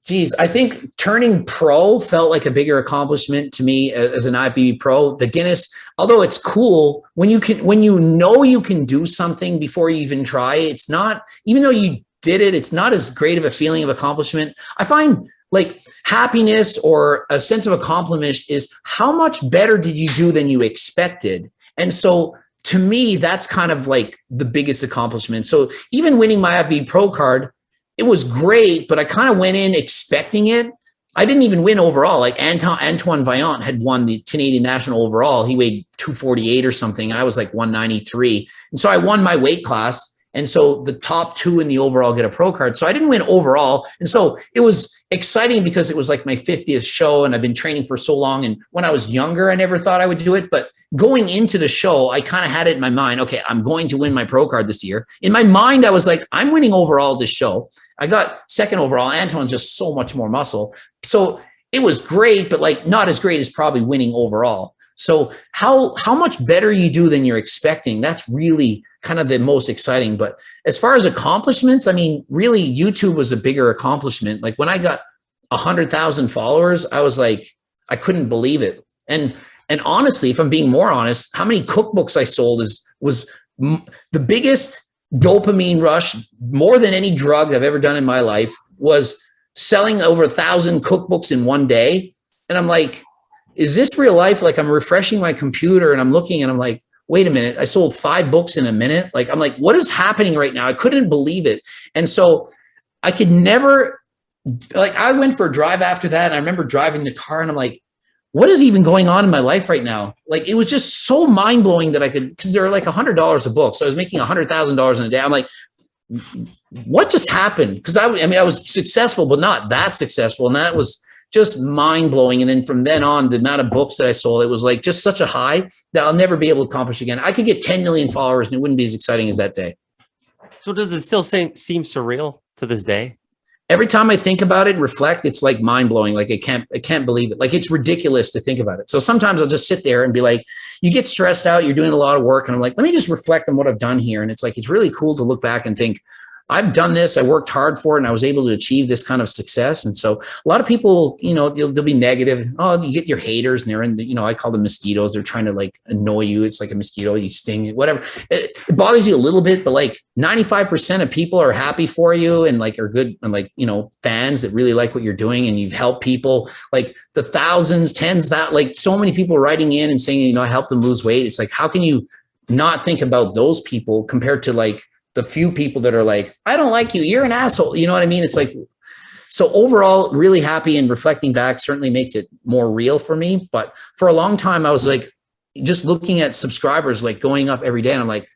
Geez, I think turning pro felt like a bigger accomplishment to me as an IFBB pro. The Guinness, although it's cool, when you can do something before you even try, it's not, even though you did it, it's not as great of a feeling of accomplishment. I find like happiness or a sense of accomplishment is how much better did you do than you expected. And so to me, that's kind of like the biggest accomplishment. So even winning my IFBB pro card, it was great, but I kind of went in expecting it. I didn't even win overall. Like Antoine Vaillant had won the Canadian national overall. He weighed 248 or something. And I was like 193. And so I won my weight class. And so the top 2 in the overall get a pro card. So I didn't win overall. And so it was exciting because it was like my 50th show and I've been training for so long. And when I was younger, I never thought I would do it. But going into the show, I kind of had it in my mind, okay, I'm going to win my pro card this year. In my mind, I was like, I'm winning overall this show. I got 2nd overall. Antoine's just so much more muscle. So it was great, but like not as great as probably winning overall. So how much better you do than you're expecting, that's really kind of the most exciting. But as far as accomplishments, I mean, really YouTube was a bigger accomplishment. Like when I got 100,000 followers, I was like, I couldn't believe it. And honestly, if I'm being more honest, how many cookbooks I sold was the biggest dopamine rush, more than any drug I've ever done in my life, was selling over 1,000 cookbooks in one day. And I'm like, is this real life? Like I'm refreshing my computer and I'm looking and I'm like, wait a minute, I sold 5 books in a minute. Like, I'm like, what is happening right now? I couldn't believe it. And so I could never like I went for a drive after that. And I remember driving the car and I'm like, what is even going on in my life right now? Like, it was just so mind blowing that I could, cause they're like $100 a book. So I was making $100,000 in a day. I'm like, what just happened? Cause I mean, I was successful, but not that successful. And that was just mind blowing. And then from then on, the amount of books that I sold, it was like just such a high that I'll never be able to accomplish again. I could get 10 million followers and it wouldn't be as exciting as that day. So does it still seem surreal to this day? Every time I think about it and reflect, it's like mind blowing. Like I can't believe it. Like it's ridiculous to think about it. So sometimes I'll just sit there and be like, you get stressed out, you're doing a lot of work. And I'm like, let me just reflect on what I've done here. And it's like, it's really cool to look back and think, I've done this, I worked hard for it, and I was able to achieve this kind of success. And so a lot of people, you know, they'll be negative. Oh, you get your haters and they're in the, you know, I call them mosquitoes. They're trying to like annoy you. It's like a mosquito, you sting, whatever. It bothers you a little bit, but like 95% of people are happy for you and like are good and like, you know, fans that really like what you're doing and you've helped people, like the thousands, tens, that like so many people writing in and saying, you know, I helped them lose weight. It's like, how can you not think about those people compared to like the few people that are like, I don't like you, you're an asshole. You know what I mean? It's like, so overall, really happy, and reflecting back certainly makes it more real for me. But for a long time, I was like, just looking at subscribers, like going up every day. And I'm like,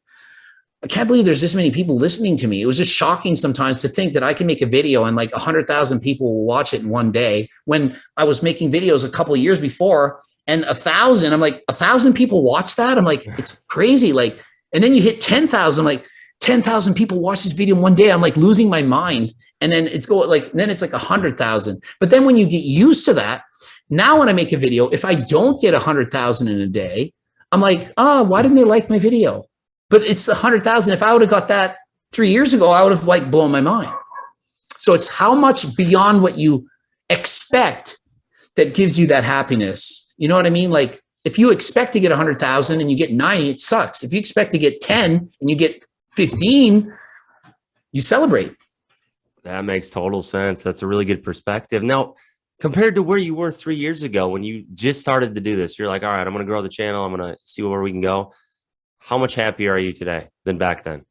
I can't believe there's this many people listening to me. It was just shocking sometimes to think that I can make a video and like 100,000 people will watch it in one day, when I was making videos a couple of years before and 1,000, I'm like, 1,000 people watch that. I'm like, it's crazy. Like, and then you hit 10,000, like, 10,000 people watch this video in one day. I'm like losing my mind. And then it's then it's like 100,000. But then when you get used to that, now when I make a video, if I don't get 100,000 in a day, I'm like, oh, why didn't they like my video? But it's 100,000. If I would have got that 3 years ago, I would have like blown my mind. So it's how much beyond what you expect that gives you that happiness. You know what I mean? Like if you expect to get 100,000 and you get 90, it sucks. If you expect to get 10 and you get 15, you celebrate. That makes total sense. That's a really good perspective. Now, compared to where you were 3 years ago when you just started to do this, you're like, all right, I'm going to grow the channel. I'm going to see where we can go. How much happier are you today than back then?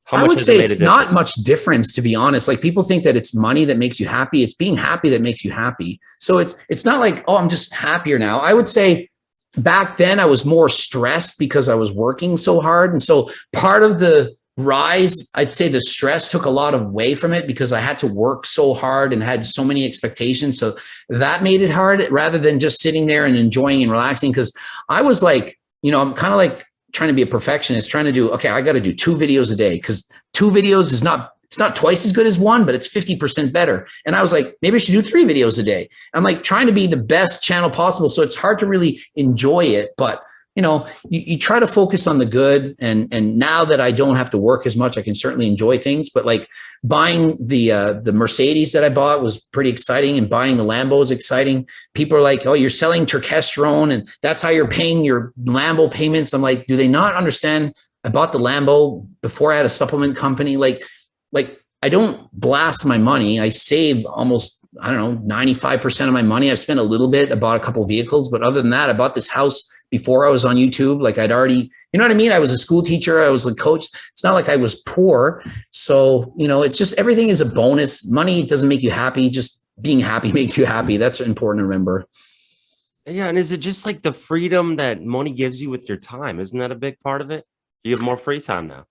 How much I would say it's not much difference, to be honest. Like people think that it's money that makes you happy. It's being happy that makes you happy. So it's not like, oh, I'm just happier now. I would say back then I was more stressed because I was working so hard. And so part of the rise, I'd say the stress took a lot away from it because I had to work so hard and had so many expectations. So that made it hard rather than just sitting there and enjoying and relaxing. Because I was like, you know, I'm kind of like trying to be a perfectionist, trying to do, okay, I got to do 2 videos a day because 2 videos is it's not twice as good as 1, but it's 50% better. And I was like, maybe I should do 3 videos a day. I'm like trying to be the best channel possible. So it's hard to really enjoy it, but you know, you try to focus on the good. And now that I don't have to work as much, I can certainly enjoy things. But like buying the Mercedes that I bought was pretty exciting, and buying the Lambo is exciting. People are like, oh, you're selling testosterone and that's how you're paying your Lambo payments. I'm like, do they not understand? I bought the Lambo before I had a supplement company. Like I don't blast my money. I save almost, I don't know, 95% of my money. I've spent a little bit. I bought a couple of vehicles, but other than that, I bought this house before I was on YouTube. Like I'd already, you know what I mean? I was a school teacher. I was a coach. It's not like I was poor. So, you know, it's just, everything is a bonus. Money doesn't make you happy. Just being happy makes you happy. That's important to remember. Yeah. And is it just like the freedom that money gives you with your time? Isn't that a big part of it? You have more free time now.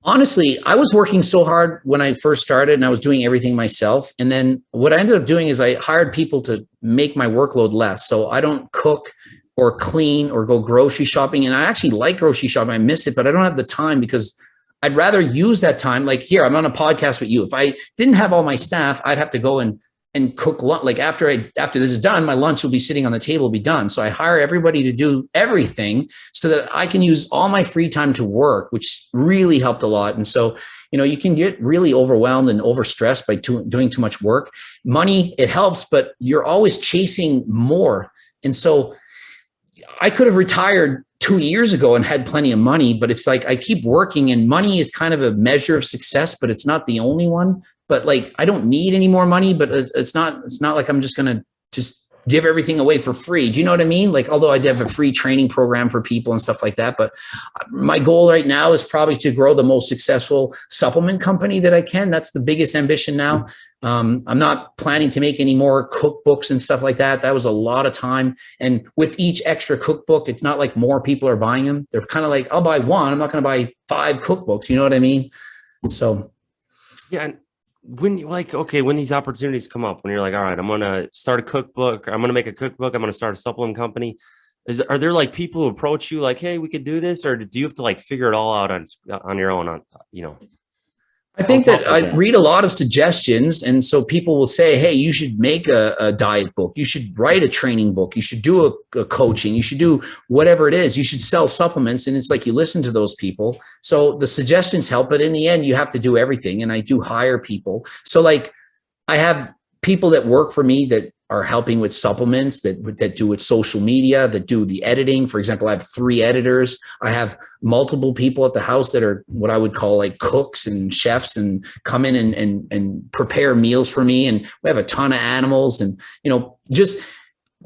Honestly, I was working so hard when I first started and I was doing everything myself. And then what I ended up doing is I hired people to make my workload less. So I don't cook or clean or go grocery shopping. And I actually like grocery shopping. I miss it, but I don't have the time because I'd rather use that time. Like here, I'm on a podcast with you. If I didn't have all my staff, I'd have to go and cook lunch. Like after this is done, my lunch will be sitting on the table, will be done. So I hire everybody to do everything so that I can use all my free time to work, which really helped a lot. And so, you know, you can get really overwhelmed and overstressed by doing too much work. Money, it helps, but you're always chasing more. And so I could have retired 2 years ago and had plenty of money, but it's like I keep working, and money is kind of a measure of success, but it's not the only one. But like I don't need any more money, but it's not like I'm just going to just give everything away for free. Do you know what I mean? Like, although I did have a free training program for people and stuff like that, but my goal right now is probably to grow the most successful supplement company that I can. That's the biggest ambition now. I'm not planning to make any more cookbooks and stuff like that. That was a lot of time. And with each extra cookbook, it's not like more people are buying them. They're kind of like, I'll buy one. I'm not going to buy 5 cookbooks. You know what I mean? So, yeah. And when you like, okay, when these opportunities come up, when you're like, all right, I'm going to start a cookbook, or I'm going to make a cookbook, I'm going to start a supplement company. Are there like people who approach you like, hey, we could do this? Or do you have to like figure it all out on your own, you know? I think that I read a lot of suggestions. And so people will say, hey, you should make a diet book. You should write a training book. You should do a coaching. You should do whatever it is. You should sell supplements. And it's like you listen to those people. So the suggestions help. But in the end, you have to do everything. And I do hire people. So like I have people that work for me that are helping with supplements, that do with social media, that do the editing. For example, I have 3 editors. I have multiple people at the house that are what I would call like cooks and chefs, and come in and prepare meals for me. And we have a ton of animals, and, you know, just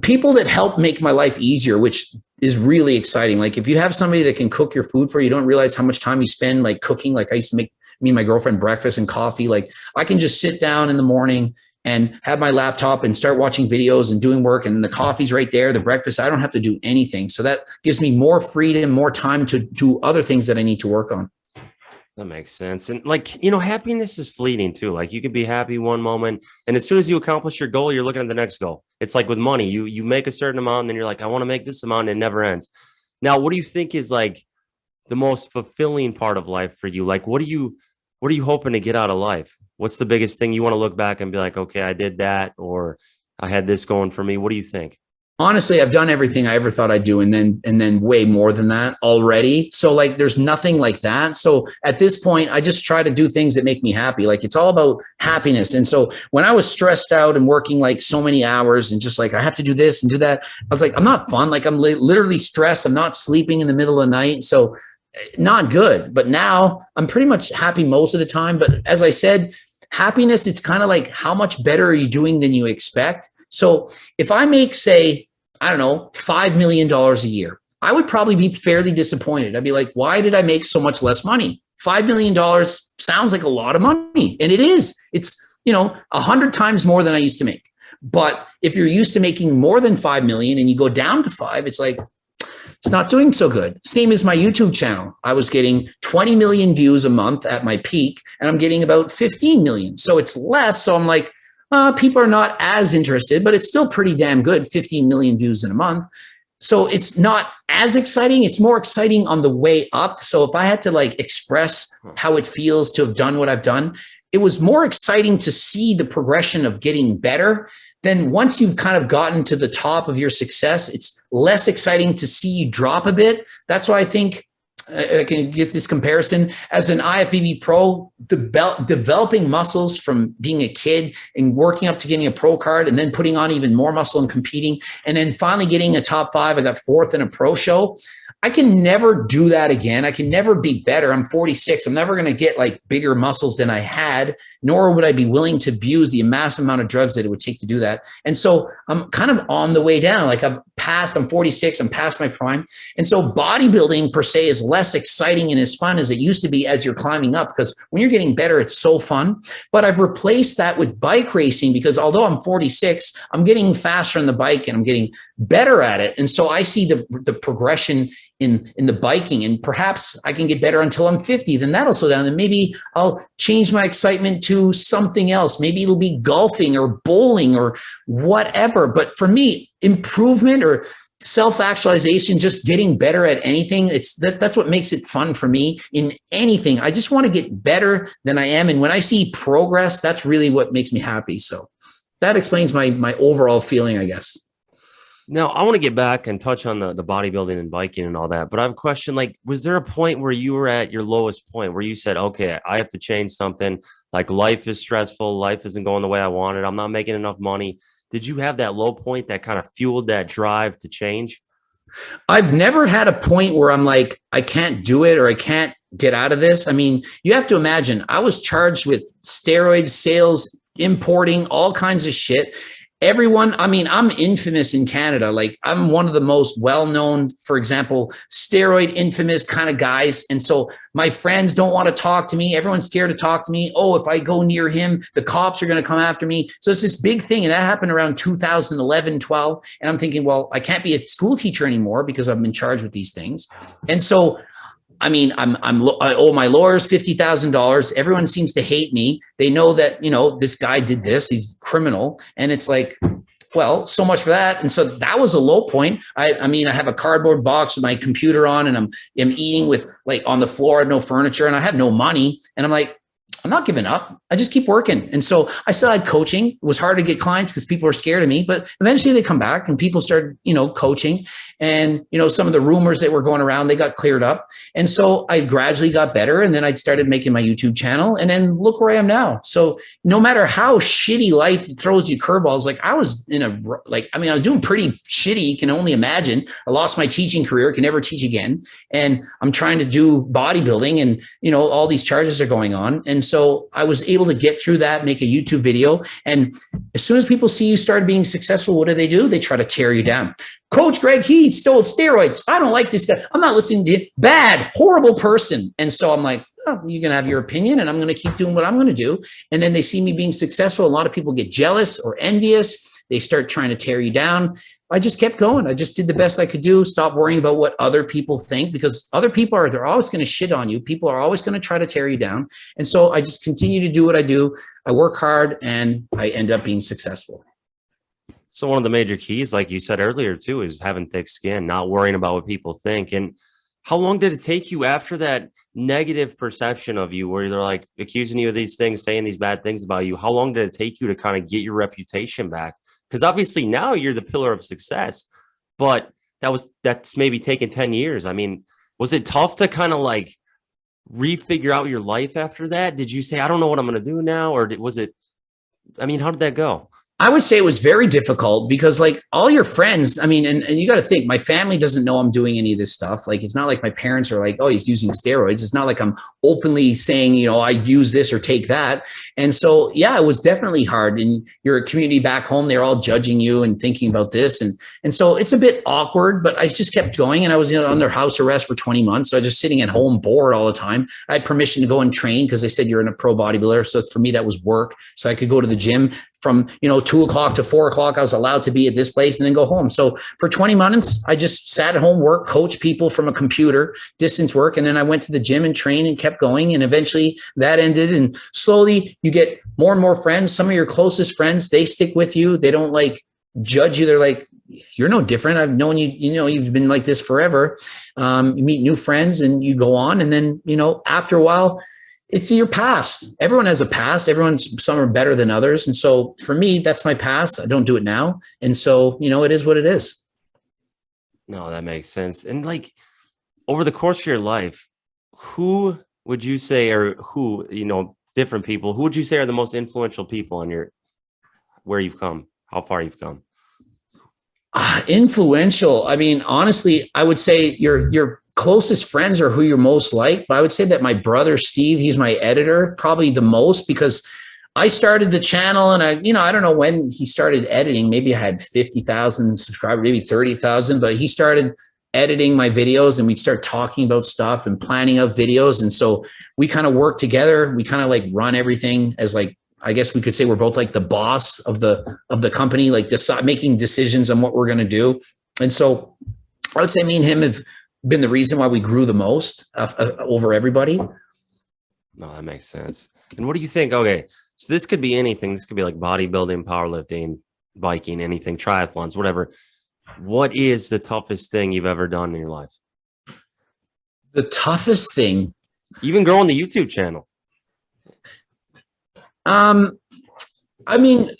people that help make my life easier, which is really exciting. Like if you have somebody that can cook your food for you, you don't realize how much time you spend like cooking. Like I used to make me and my girlfriend breakfast and coffee. Like I can just sit down in the morning and have my laptop and start watching videos and doing work, and the coffee's right there, the breakfast, I don't have to do anything. So that gives me more freedom, more time to do other things that I need to work on. That makes sense. And like, you know, happiness is fleeting too. Like you could be happy one moment, and as soon as you accomplish your goal, you're looking at the next goal. It's like with money, you make a certain amount, and then you're like, I want to make this amount, and it never ends. Now, what do you think is like the most fulfilling part of life for you? Like, what are you hoping to get out of life? What's the biggest thing you want to look back and be like, okay, I did that, or I had this going for me? What do you think? Honestly, I've done everything I ever thought I'd do, and then way more than that already. So like, there's nothing like that. So at this point, I just try to do things that make me happy. Like it's all about happiness. And so when I was stressed out and working like so many hours and just like, I have to do this and do that, I was like, I'm not fun. Like I'm literally stressed. I'm not sleeping in the middle of the night. So not good. But now I'm pretty much happy most of the time. But as I said, happiness, it's kind of like, how much better are you doing than you expect? So if I make, say, I don't know, $5 million a year, I would probably be fairly disappointed. I'd be like, why did I make so much less money? $5 million sounds like a lot of money. And it is. It's, 100 times more than I used to make. But if you're used to making more than 5 million and you go down to 5, it's like, it's not doing so good. Same as my YouTube channel. I was getting 20 million views a month at my peak, and I'm getting about 15 million. So it's less. So I'm like, people are not as interested, but it's still pretty damn good. 15 million views in a month. So it's not as exciting. It's more exciting on the way up. So if I had to like express how it feels to have done what I've done, it was more exciting to see the progression of getting better. Then once you've kind of gotten to the top of your success, it's less exciting to see you drop a bit. That's why I think I can get this comparison as an IFBB pro, developing muscles from being a kid and working up to getting a pro card, and then putting on even more muscle and competing, and then finally getting a top 5. I got 4th in a pro show. I can never do that again. I can never be better. I'm 46. I'm never going to get like bigger muscles than I had, nor would I be willing to abuse the massive amount of drugs that it would take to do that. And so I'm kind of on the way down. Like I'm 46. I'm past my prime. And so bodybuilding per se is less exciting and as fun as it used to be as you're climbing up, because when you're getting better, it's so fun. But I've replaced that with bike racing, because although I'm 46, I'm getting faster on the bike and I'm getting better at it. And so I see the progression in the biking, and perhaps I can get better until I'm 50. Then that'll slow down. Then maybe I'll change my excitement to something else. Maybe it'll be golfing or bowling or whatever. But for me, improvement or self-actualization, just getting better at anything, that's what makes it fun for me in anything. I just want to get better than I am. And when I see progress, that's really what makes me happy. So that explains my overall feeling, I guess. Now, I want to get back and touch on the bodybuilding and biking and all that, but I have a question. Like, was there a point where you were at your lowest point where you said, okay, I have to change something? Like, life is stressful. Life isn't going the way I wanted. I'm not making enough money. Did you have that low point that kind of fueled that drive to change? I've never had a point where I'm like, I can't do it or I can't get out of this. I mean, you have to imagine, I was charged with steroid sales, importing all kinds of shit. everyone, I mean, I'm infamous in Canada. Like I'm one of the most well-known, for example, steroid infamous kind of guys. And so my friends don't want to talk to me. Everyone's scared to talk to me. Oh, if I go near him, the cops are going to come after me. So it's this big thing. And that happened around 2011, 12. And I'm thinking, well, I can't be a school teacher anymore because I've been charged with these things. And so I mean, I owe my lawyers $50,000. Everyone seems to hate me. They know that, you know, this guy did this, he's criminal. And it's like, well, so much for that. And so that was a low point. I mean, I have a cardboard box with my computer on and I'm eating with like on the floor, no furniture, and I have no money. And I'm like, I'm not giving up. I just keep working. And so I still had coaching. It was hard to get clients because people were scared of me, but eventually they come back and people started, you know, coaching. And, you know, some of the rumors that were going around, they got cleared up. And so I gradually got better. And then I started making my YouTube channel. And then look where I am now. So no matter how shitty life throws you curveballs, like I was I was doing pretty shitty. You can only imagine. I lost my teaching career, can never teach again. And I'm trying to do bodybuilding and, you know, all these charges are going on. And so I was able to get through that, make a YouTube video. And as soon as people see you start being successful, what do? They try to tear you down. Coach Greg, he stole steroids. I don't like this guy. I'm not listening to him. Bad, horrible person. And so I'm like, oh, you're going to have your opinion and I'm going to keep doing what I'm going to do. And then they see me being successful. A lot of people get jealous or envious. They start trying to tear you down. I just kept going. I just did the best I could do. Stop worrying about what other people think because other people they're always going to shit on you. People are always going to try to tear you down. And so I just continue to do what I do. I work hard and I end up being successful. So one of the major keys, like you said earlier too, is having thick skin, not worrying about what people think. And how long did it take you after that negative perception of you where they're like accusing you of these things, saying these bad things about you? How long did it take you to kind of get your reputation back? Because obviously now you're the pillar of success, but that's maybe taken 10 years. I mean, was it tough to kind of like refigure out your life after that? Did you say, I don't know what I'm going to do now? Or was it, I mean, how did that go? I would say it was very difficult because like all your friends, I mean, and you got to think my family doesn't know I'm doing any of this stuff. Like, it's not like my parents are like, oh, he's using steroids. It's not like I'm openly saying, you know, I use this or take that. And so, yeah, it was definitely hard. And your community back home, they're all judging you and thinking about this. And so it's a bit awkward, but I just kept going and I was under house arrest for 20 months. So I was just sitting at home bored all the time. I had permission to go and train because they said you're in a pro bodybuilder. So for me, that was work. So I could go to the gym from, 2 o'clock to 4 o'clock. I was allowed to be at this place and then go home. So for 20 months, I just sat at home, work, coach people from a computer, distance work. And then I went to the gym and trained and kept going. And eventually that ended. And slowly you get more and more friends. Some of your closest friends, they stick with you. They don't like judge you. They're like, you're no different. I've known you, you've been like this forever. You meet new friends and you go on. And then, after a while, it's your past. Everyone has a past. Some are better than others. And so for me, that's my past. I don't do it now. And so, it is what it is. No, that makes sense. And like over the course of your life, who would you say, or who, different people, who would you say are the most influential people on where you've come, how far you've come? Influential. I mean, honestly, I would say your closest friends are who you're most like. But I would say that my brother, Steve, he's my editor, probably the most, because I started the channel and I don't know when he started editing. Maybe I had 50,000 subscribers, maybe 30,000, but he started editing my videos and we'd start talking about stuff and planning out videos. And so we kind of work together. We kind of like run everything as like, I guess we could say we're both like the boss of the company, like making decisions on what we're going to do. And so I would say me and him have been the reason why we grew the most over everybody. No, that makes sense. And what do you think? Okay, so this could be anything. This could be like bodybuilding, powerlifting, biking, anything, triathlons, whatever. What is the toughest thing you've ever done in your life? The toughest thing? Even growing the YouTube channel. I mean,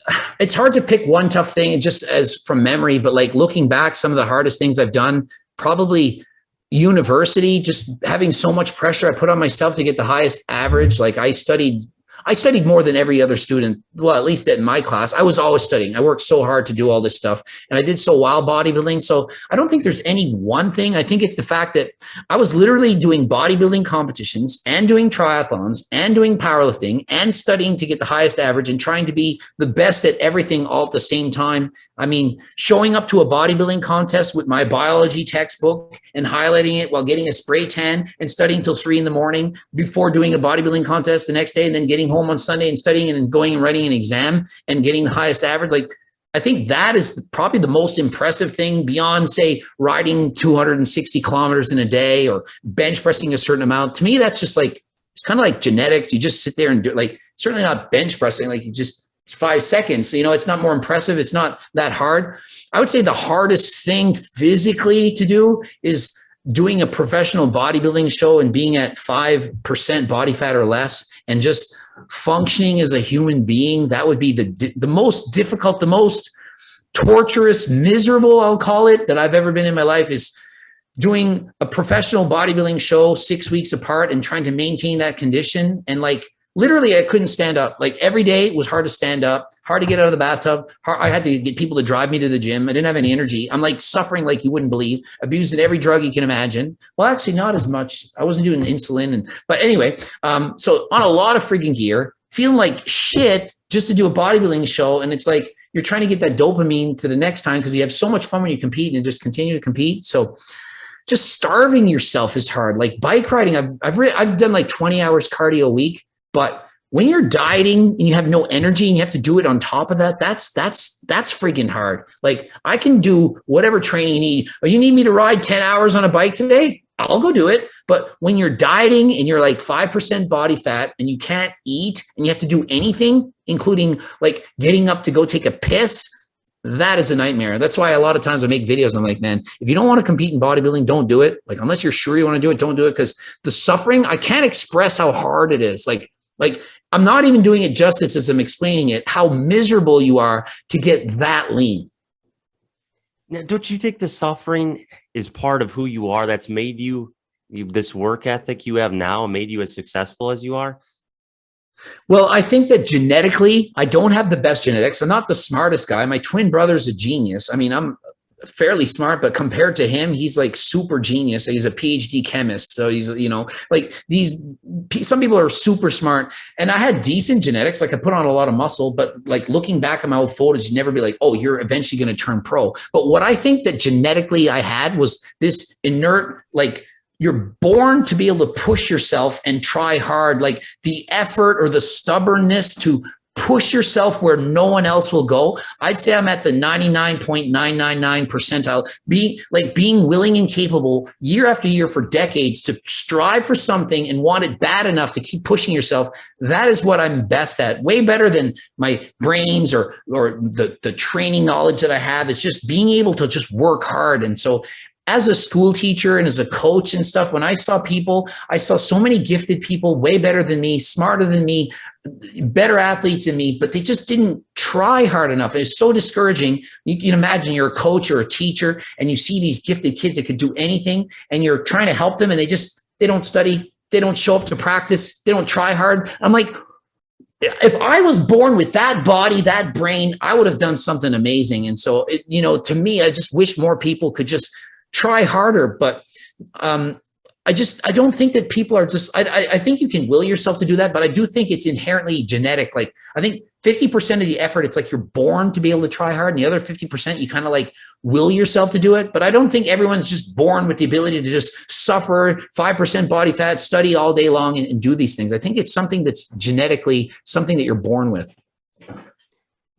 it's hard to pick one tough thing just as from memory, but like looking back, some of the hardest things I've done, probably university, just having so much pressure I put on myself to get the highest average. Like I studied I studied more than every other student. Well, at least in my class, I was always studying. I worked so hard to do all this stuff, and I did so while bodybuilding. So I don't think there's any one thing. I think it's the fact that I was literally doing bodybuilding competitions and doing triathlons and doing powerlifting and studying to get the highest average and trying to be the best at everything all at the same time. I mean, showing up to a bodybuilding contest with my biology textbook and highlighting it while getting a spray tan and studying till 3 a.m. before doing a bodybuilding contest the next day, and then getting home on Sunday and studying and going and writing an exam and getting the highest average. Like, I think that is probably the most impressive thing beyond, say, riding 260 kilometers in a day or bench pressing a certain amount. To me, that's just like, it's kind of like genetics. You just sit there and do, like, certainly not bench pressing. Like, it's 5 seconds. So, it's not more impressive. It's not that hard. I would say the hardest thing physically to do is doing a professional bodybuilding show and being at 5% body fat or less and just functioning as a human being. That would be the most difficult, the most torturous, miserable, I'll call it, that I've ever been in my life, is doing a professional bodybuilding show 6 weeks apart and trying to maintain that condition. And like, literally, I couldn't stand up. Like, every day it was hard to stand up, hard to get out of the bathtub. I had to get people to drive me to the gym. I didn't have any energy. I'm like suffering like you wouldn't believe, abusing every drug you can imagine. Well, actually not as much. I wasn't doing insulin. But anyway, so on a lot of freaking gear, feeling like shit just to do a bodybuilding show. And it's like, you're trying to get that dopamine to the next time because you have so much fun when you compete and just continue to compete. So just starving yourself is hard. Like bike riding, I've done like 20 hours cardio a week. But when you're dieting and you have no energy and you have to do it on top of that, that's freaking hard. Like, I can do whatever training you need. Oh, you need me to ride 10 hours on a bike today? I'll go do it. But when you're dieting and you're like 5% body fat and you can't eat and you have to do anything, including like getting up to go take a piss, that is a nightmare. That's why a lot of times I make videos. I'm like, man, if you don't want to compete in bodybuilding, don't do it. Like, unless you're sure you want to do it, don't do it. Because the suffering, I can't express how hard it is. Like I'm not even doing it justice as I'm explaining it, how miserable you are to get that lean. Now, don't you think the suffering is part of who you are that's made you this work ethic you have now, made you as successful as you are? Well, I think that genetically, I don't have the best genetics. I'm not the smartest guy. My twin brother's a genius. I mean, I'm fairly smart, but compared to him, he's like super genius. He's a PhD chemist. So he's, like some people are super smart, and I had decent genetics. Like, I put on a lot of muscle, but like looking back at my old photos, you'd never be like, oh, you're eventually going to turn pro. But what I think that genetically I had was this inert, like, you're born to be able to push yourself and try hard, like the effort or the stubbornness to push yourself where no one else will go. I'd say I'm at the 99.999 percentile, being willing and capable year after year for decades to strive for something and want it bad enough to keep pushing yourself. That is what I'm best at, way better than my brains or the training knowledge that I have. It's just being able to just work hard. And so as a school teacher and as a coach and stuff, when I saw so many gifted people, way better than me, smarter than me, better athletes than me, but they just didn't try hard enough. It's so discouraging. You can imagine you're a coach or a teacher and you see these gifted kids that could do anything and you're trying to help them and they don't study, they don't show up to practice, they don't try hard. I'm like, if I was born with that body, that brain, I would have done something amazing. And so, to me, I just wish more people could just try harder, but I don't think that people are just, I think you can will yourself to do that, but I do think it's inherently genetic. Like, I think 50% of the effort, it's like you're born to be able to try hard, and the other 50%, you kind of like will yourself to do it. But I don't think everyone's just born with the ability to just suffer 5% body fat, study all day long and do these things. I think it's something that's genetically something that you're born with.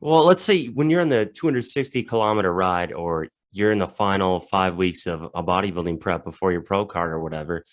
Well, let's say when you're on the 260-kilometer ride, or you're in the final 5 weeks of a bodybuilding prep before your pro card or whatever,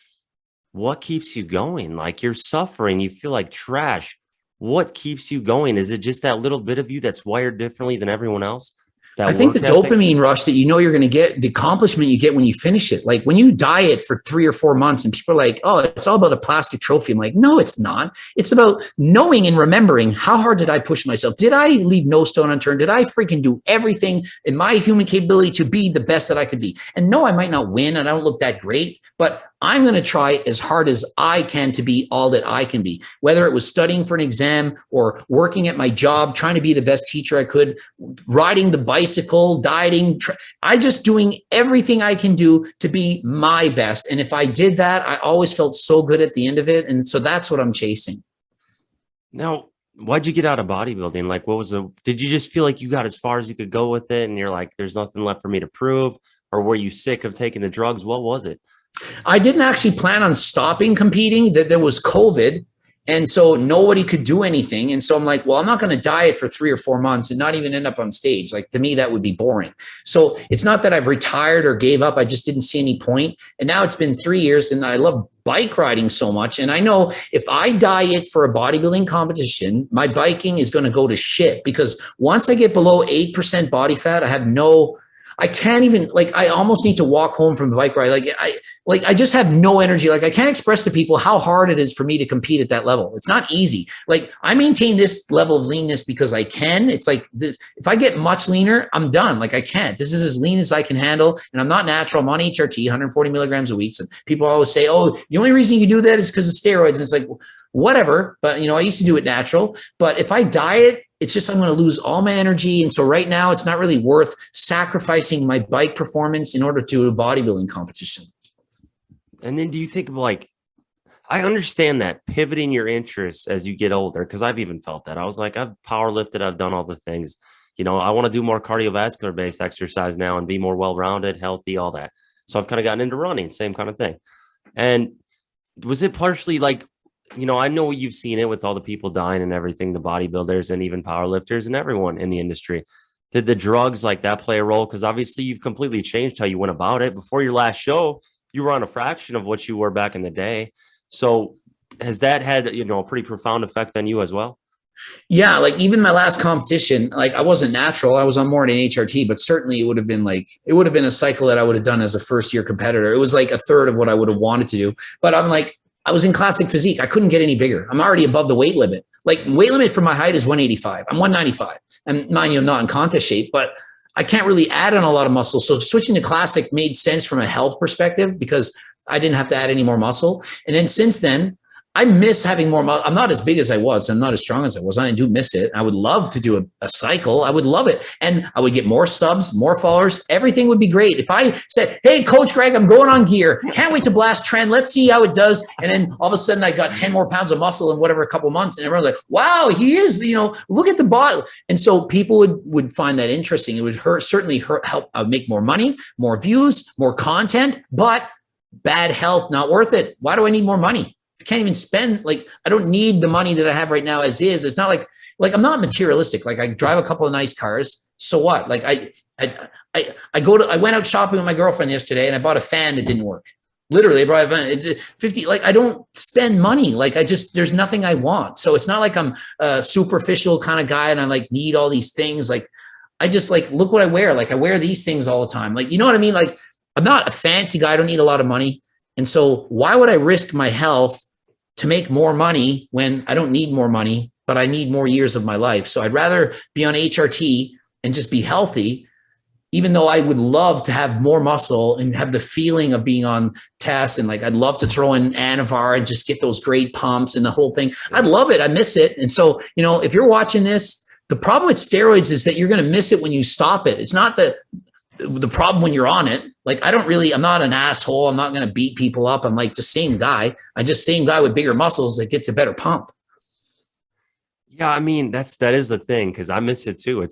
what keeps you going? Like, you're suffering, you feel like trash. What keeps you going? Is it just that little bit of you that's wired differently than everyone else? I think the dopamine rush that you're going to get, the accomplishment you get when you finish it. Like, when you diet for 3 or 4 months and people are like, oh, it's all about a plastic trophy. I'm like, no, it's not. It's about knowing and remembering, how hard did I push myself? Did I leave no stone unturned? Did I freaking do everything in my human capability to be the best that I could be? And no, I might not win and I don't look that great, but I'm going to try as hard as I can to be all that I can be, whether it was studying for an exam or working at my job, trying to be the best teacher I could, riding the bicycle, dieting. I just doing everything I can do to be my best. And if I did that, I always felt so good at the end of it. And so that's what I'm chasing. Now, why'd you get out of bodybuilding? Like, did you just feel like you got as far as you could go with it? And you're like, there's nothing left for me to prove? Or were you sick of taking the drugs? What was it? I didn't actually plan on stopping competing. That there was COVID. And so nobody could do anything. And so I'm like, well, I'm not going to diet for 3 or 4 months and not even end up on stage. Like, to me, that would be boring. So it's not that I've retired or gave up. I just didn't see any point. And now it's been 3 years and I love bike riding so much. And I know if I diet for a bodybuilding competition, my biking is going to go to shit, because once I get below 8% body fat, I can't even, like, I almost need to walk home from the bike ride. I just have no energy. Like, I can't express to people how hard it is for me to compete at that level. It's not easy. Like, I maintain this level of leanness because I can. It's like this. If I get much leaner, I'm done. Like, I can't. This is as lean as I can handle. And I'm not natural. I'm on HRT, 140 milligrams a week. So people always say, oh, the only reason you can do that is because of steroids. And it's like, whatever. But, I used to do it natural. But if I diet, it's just I'm going to lose all my energy. And so right now, it's not really worth sacrificing my bike performance in order to do a bodybuilding competition. And then do you think of, like, I understand that pivoting your interests as you get older, because I've even felt that. I was like, I've power lifted, I've done all the things. I want to do more cardiovascular based exercise now and be more well-rounded, healthy, all that. So I've kind of gotten into running, same kind of thing. And was it partially like, I know you've seen it with all the people dying and everything, the bodybuilders and even powerlifters and everyone in the industry. Did the drugs like that play a role? Because obviously you've completely changed how you went about it. Before your last show, you were on a fraction of what you were back in the day. So has that had, a pretty profound effect on you as well? Yeah. Like, even my last competition, like, I wasn't natural. I was on more than HRT, but certainly it would have been a cycle that I would have done as a first year competitor. It was like a third of what I would have wanted to do. But I'm like, I was in classic physique. I couldn't get any bigger. I'm already above the weight limit. Like, weight limit for my height is 185. I'm 195. And mind you, I'm not in contest shape, but I can't really add on a lot of muscle. So switching to classic made sense from a health perspective because I didn't have to add any more muscle. And then since then, I miss having more muscle. I'm not as big as I was. I'm not as strong as I was. I do miss it. I would love to do a cycle. I would love it. And I would get more subs, more followers. Everything would be great. If I said, hey, Coach Greg, I'm going on gear. Can't wait to blast trend. Let's see how it does. And then all of a sudden I got 10 more pounds of muscle in whatever, a couple months. And everyone's like, wow, he is, look at the body. And so people would find that interesting. It would certainly help make more money, more views, more content, but bad health, not worth it. Why do I need more money? I can't even spend, I don't need the money that I have right now as is. It's not like I'm not materialistic. Like, I drive a couple of nice cars. So what? Like, I went out shopping with my girlfriend yesterday and I bought a fan that didn't work. Literally, I brought a fan. It's 50. Like, I don't spend money. Like, there's nothing I want. So it's not like I'm a superficial kind of guy and I need all these things. Like, I just look what I wear. Like, I wear these things all the time. Like, you know what I mean? Like, I'm not a fancy guy. I don't need a lot of money. And so why would I risk my health to make more money when I don't need more money, but I need more years of my life? So I'd rather be on HRT and just be healthy, even though I would love to have more muscle and have the feeling of being on test. And I'd love to throw in Anavar and just get those great pumps and the whole thing. I'd love it. I miss it. And so, if you're watching this, the problem with steroids is that you're going to miss it when you stop it. It's not the problem when you're on it. I'm not an asshole. I'm not going to beat people up. I'm the same guy. Same guy with bigger muscles that gets a better pump. Yeah. I mean, that is the thing. Cause I miss it too.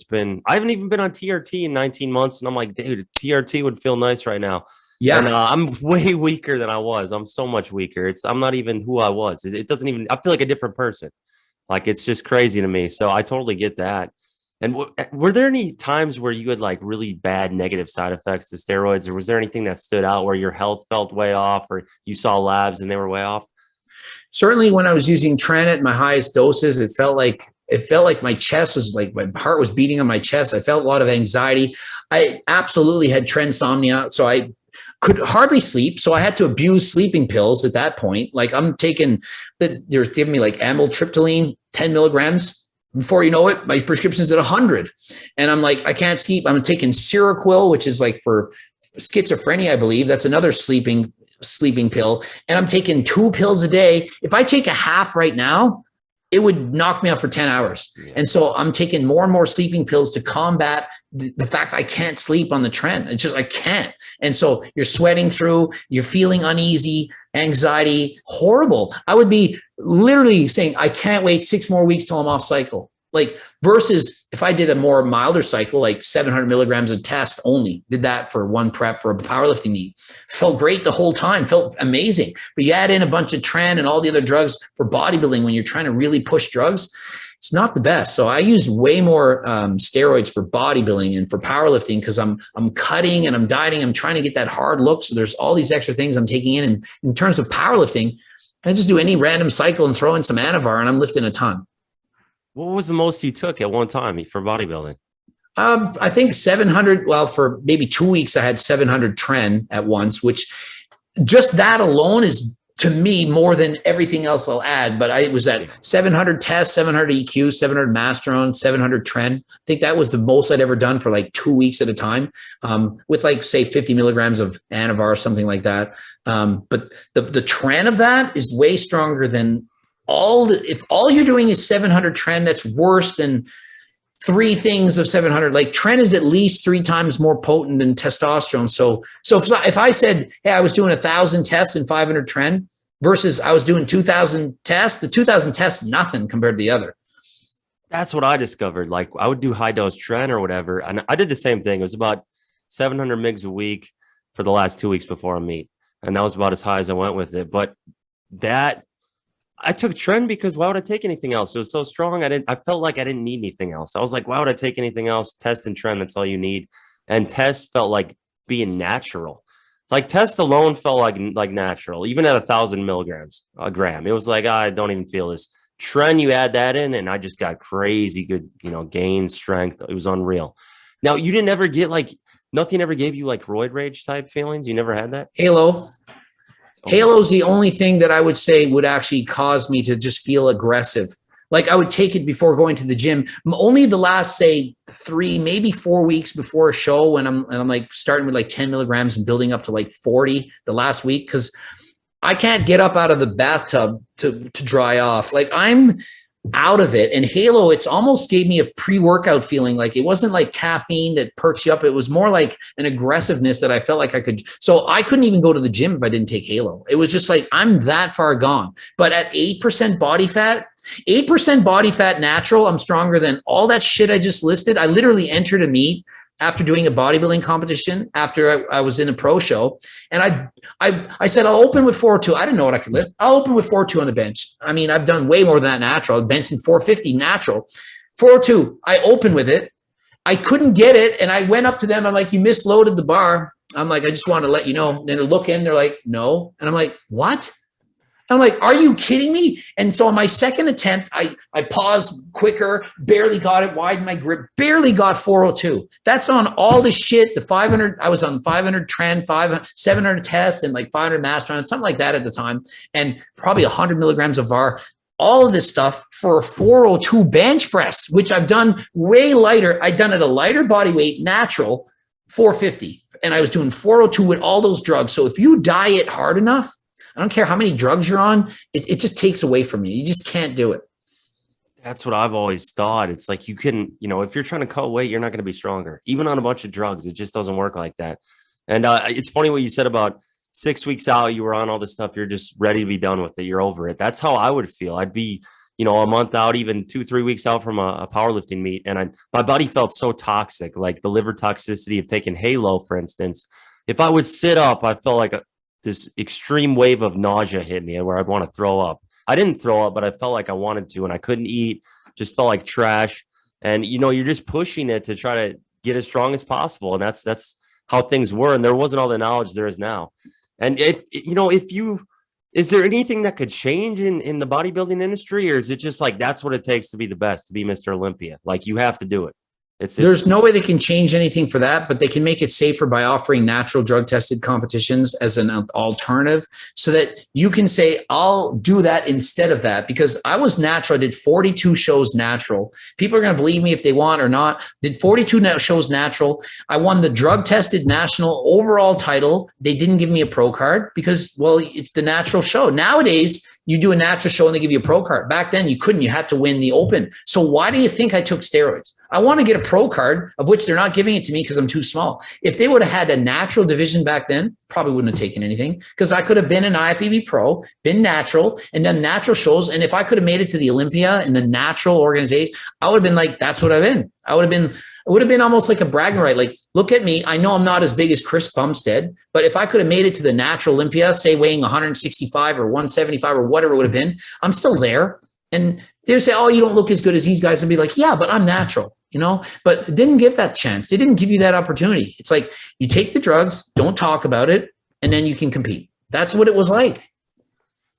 I haven't even been on TRT in 19 months. And I'm like, dude, TRT would feel nice right now. Yeah. And I'm way weaker than I was. I'm so much weaker. I'm not even who I was. It doesn't even, I feel like a different person. It's just crazy to me. So I totally get that. And were there any times where you had really bad negative side effects to steroids, or was there anything that stood out where your health felt way off, or you saw labs and they were way off? Certainly when I was using Tren at my highest doses, it felt like my chest was my heart was beating on my chest. I felt a lot of anxiety. I absolutely had trensomnia. So I could hardly sleep. So I had to abuse sleeping pills at that point. I'm taking they're giving me amitriptyline, 10 milligrams. Before you know it, my prescription's at 100. And I'm I can't sleep. I'm taking Seroquel, which is for schizophrenia, I believe. That's another sleeping sleeping pill, and I'm taking 2 pills a day. If I take a half right now, it would knock me out for 10 hours. Yeah. And so I'm taking more and more sleeping pills to combat the fact I can't sleep on the trend. It's just, I can't. And so you're sweating through, you're feeling uneasy, anxiety, horrible. I would be literally saying, I can't wait 6 more weeks till I'm off cycle. Like, versus if I did a more milder cycle, like 700 milligrams of test only, did that for one prep for a powerlifting meet, felt great the whole time, felt amazing. But you add in a bunch of tren and all the other drugs for bodybuilding when you're trying to really push drugs, it's not the best. So I use way more steroids for bodybuilding and for powerlifting, because I'm cutting and I'm dieting. I'm trying to get that hard look. So there's all these extra things I'm taking in. And in terms of powerlifting, I just do any random cycle and throw in some Anavar and I'm lifting a ton. What was the most you took at one time for bodybuilding? I think 700. Well, for maybe 2 weeks, I had 700 tren at once, which just that alone is, to me, more than everything else I'll add. But I was at 700 tests, 700 EQ, 700 masteron, 700 tren. I think that was the most I'd ever done for like 2 weeks at a time, with like, say, 50 milligrams of Anavar or something like that. But the tren of that is way stronger than if all you're doing is 700 tren, that's worse than 3 things of 700. Like, tren is at least 3 times more potent than testosterone. So if I said, hey, I was doing 1,000 tests and 500 tren versus I was doing 2,000 tests, the 2,000 tests, nothing compared to the other. That's what I discovered. Like, I would do high dose tren or whatever. And I did the same thing. It was about 700 mgs a week for the last 2 weeks before a meet. And that was about as high as I went with it. But I took tren because why would I take anything else? It was so strong. I felt like I didn't need anything else. I was like, why would I take anything else? Test and tren, that's all you need. And test felt like being natural. Like, test alone felt like natural, even at 1,000 milligrams a gram. It was like, I don't even feel this. Tren, you add that in, and I just got crazy good, gain, strength. It was unreal. Now, you didn't ever get nothing ever gave you like roid rage type feelings? You never had that? Halo. Halo's the only thing that I would say would actually cause me to just feel aggressive. Like, I would take it before going to the gym. Only the last, say, 3, maybe 4 weeks before a show, when I'm like starting with like 10 milligrams and building up to like 40 the last week, because I can't get up out of the bathtub to dry off. Like, I'm out of it. And Halo, it's almost gave me a pre-workout feeling. Like, it wasn't like caffeine that perks you up. It was more like an aggressiveness that I felt like I could. So I couldn't even go to the gym if I didn't take Halo. It was just like, I'm that far gone. But at 8% body fat natural, I'm stronger than all that shit I just listed. I literally entered a meet after doing a bodybuilding competition, after I was in a pro show. And I said, I'll open with 402. I didn't know what I could lift. I'll open with 402 on the bench. I mean, I've done way more than that natural. I've benching 450 natural. 402, I opened with it. I couldn't get it. And I went up to them. I'm like, you misloaded the bar. I'm like, I just want to let you know. Then they look in, they're like, no. And I'm like, what? I'm like, are you kidding me? And so on my second attempt, I paused quicker, barely got it, widened my grip, barely got 402. That's on all the shit, the 500, I was on 500 tren, 700 tests and like 500 masteron, something like that at the time. And probably 100 milligrams of VAR, all of this stuff for a 402 bench press, which I've done way lighter. I'd done at a lighter body weight, natural, 450. And I was doing 402 with all those drugs. So if you diet hard enough, I don't care how many drugs you're on, it just takes away from you. You just can't do it. That's what I've always thought. It's like, you couldn't, if you're trying to cut weight, you're not going to be stronger. Even on a bunch of drugs, it just doesn't work like that. And it's funny what you said about 6 weeks out, you were on all this stuff. You're just ready to be done with it. You're over it. That's how I would feel. I'd be, a month out, even 2-3 weeks out from a powerlifting meet. And my body felt so toxic, like the liver toxicity of taking Halo, for instance. If I would sit up, I felt like this extreme wave of nausea hit me where I'd want to throw up. I didn't throw up, but I felt like I wanted to, and I couldn't eat, just felt like trash. And, you're just pushing it to try to get as strong as possible. And that's how things were. And there wasn't all the knowledge there is now. And is there anything that could change in the bodybuilding industry, or is it just like, that's what it takes to be the best, to be Mr. Olympia? Like, you have to do it. There's no way they can change anything for that, but they can make it safer by offering natural drug tested competitions as an alternative so that you can say, I'll do that instead of that. Because I was natural. I did 42 shows natural. People are going to believe me if they want or not. Did 42 shows natural. I won the drug tested national overall title. They didn't give me a pro card because, well, it's the natural show. Nowadays, you do a natural show and they give you a pro card. Back then you couldn't, you had to win the open. So why do you think I took steroids? I want to get a pro card, of which they're not giving it to me because I'm too small. If they would have had a natural division back then, probably wouldn't have taken anything because I could have been an IFBB pro, been natural and done natural shows. And if I could have made it to the Olympia in the natural organization, I would have been like, that's what I've been. It would have been almost like a bragging right. Like, look at me. I know I'm not as big as Chris Bumstead, but if I could have made it to the natural Olympia, say weighing 165 or 175 or whatever it would have been, I'm still there. And they say, oh, you don't look as good as these guys. And be like, yeah, but I'm natural, but it didn't give that chance. They didn't give you that opportunity. It's like you take the drugs, don't talk about it, and then you can compete. That's what it was like.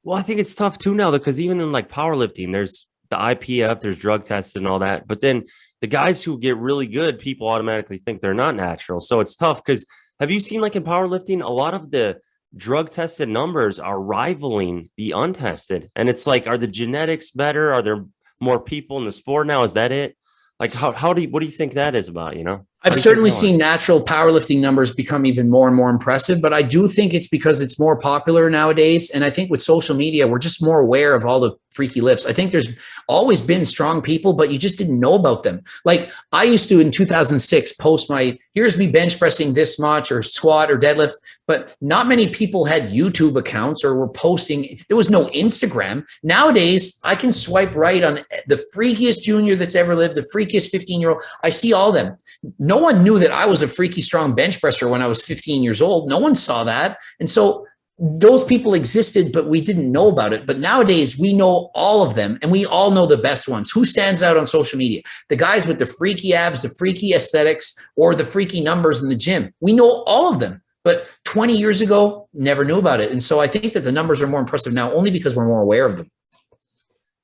Well, I think it's tough too now because even in like powerlifting, there's the IPF, there's drug tests and all that. But then the guys who get really good, people automatically think they're not natural. So it's tough because have you seen like in powerlifting, a lot of the drug tested numbers are rivaling the untested. And it's like, are the genetics better? Are there more people in the sport now? Is that it? Like, what do you think that is about, I've certainly seen natural powerlifting numbers become even more and more impressive, but I do think it's because it's more popular nowadays. And I think with social media, we're just more aware of all the freaky lifts. I think there's always been strong people, but you just didn't know about them. Like I used to in 2006 post here's me bench pressing this much or squat or deadlift, but not many people had YouTube accounts or were posting. There was no Instagram. Nowadays, I can swipe right on the freakiest junior that's ever lived, the freakiest 15-year-old. I see all of them. No one knew that I was a freaky strong bench presser when I was 15 years old. No one saw that. And so those people existed, but we didn't know about it. But nowadays we know all of them and we all know the best ones. Who stands out on social media? The guys with the freaky abs, the freaky aesthetics, or the freaky numbers in the gym. We know all of them. But 20 years ago, never knew about it. And so I think that the numbers are more impressive now only because we're more aware of them.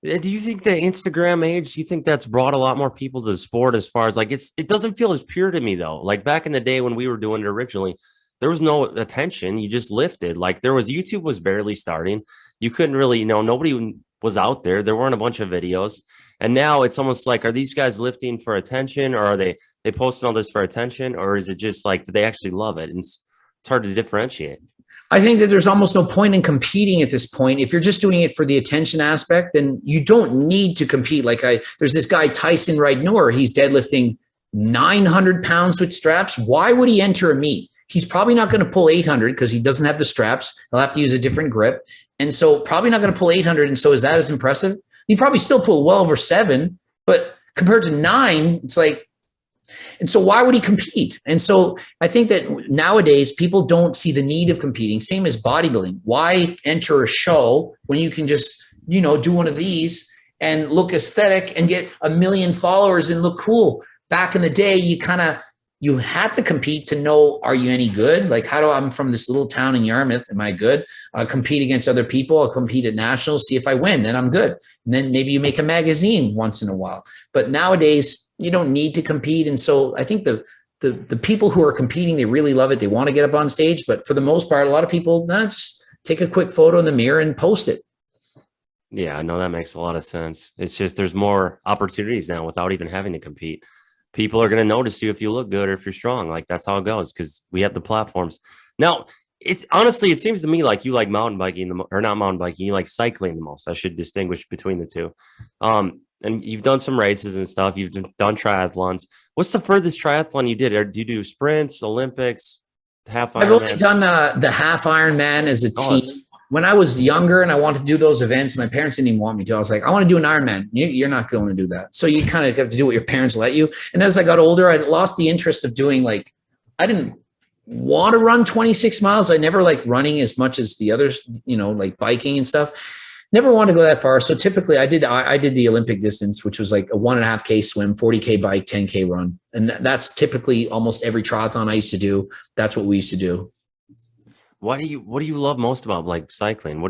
Do you think the Instagram age, do you think that's brought a lot more people to the sport as far as like, it doesn't feel as pure to me though. Like back in the day when we were doing it originally, there was no attention. You just lifted. Like YouTube was barely starting. You couldn't really, nobody was out there. There weren't a bunch of videos. And now it's almost like, are these guys lifting for attention or are they posting all this for attention? Or is it just like, do they actually love it? And it's hard to differentiate. I think that there's almost no point in competing at this point. If you're just doing it for the attention aspect, then you don't need to compete. Like there's this guy, Tyson Rydnour, he's deadlifting 900 pounds with straps. Why would he enter a meet? He's probably not going to pull 800 because he doesn't have the straps. He'll have to use a different grip. And so probably not going to pull 800. And so is that as impressive? He'd probably still pull well over 7, but compared to 9, it's like, and so why would he compete? And so I think that nowadays people don't see the need of competing. Same as bodybuilding. Why enter a show when you can just, do one of these and look aesthetic and get 1 million followers and look cool? Back in the day, you had to compete to know, are you any good? Like I'm from this little town in Yarmouth. Am I good? I'll compete against other people. I'll compete at nationals, see if I win, then I'm good. And then maybe you make a magazine once in a while. But nowadays you don't need to compete. And so I think the people who are competing, they really love it. They want to get up on stage, but for the most part, a lot of people just take a quick photo in the mirror and post it. Yeah, I know that makes a lot of sense. It's just, there's more opportunities now without even having to compete. People are going to notice you if you look good or if you're strong. Like that's how it goes because we have the platforms. Now, it's honestly, it seems to me like you like mountain biking or not mountain biking, you like cycling the most. I should distinguish between the two. And you've done some races and stuff. You've done triathlons. What's the furthest triathlon you did? Or do you do sprints, Olympics, half Ironman? I've only done the half Ironman as a team. When I was younger and I wanted to do those events, my parents didn't even want me to. I was like, I want to do an Ironman. You're not going to do that. So you kind of have to do what your parents let you. And as I got older, I lost the interest of doing I didn't want to run 26 miles. I never liked running as much as the others, like biking and stuff. Never wanted to go that far. So typically I did the Olympic distance, which was like a 1.5K swim, 40K bike, 10K run. And that's typically almost every triathlon I used to do. That's what we used to do. What do you love most about like cycling?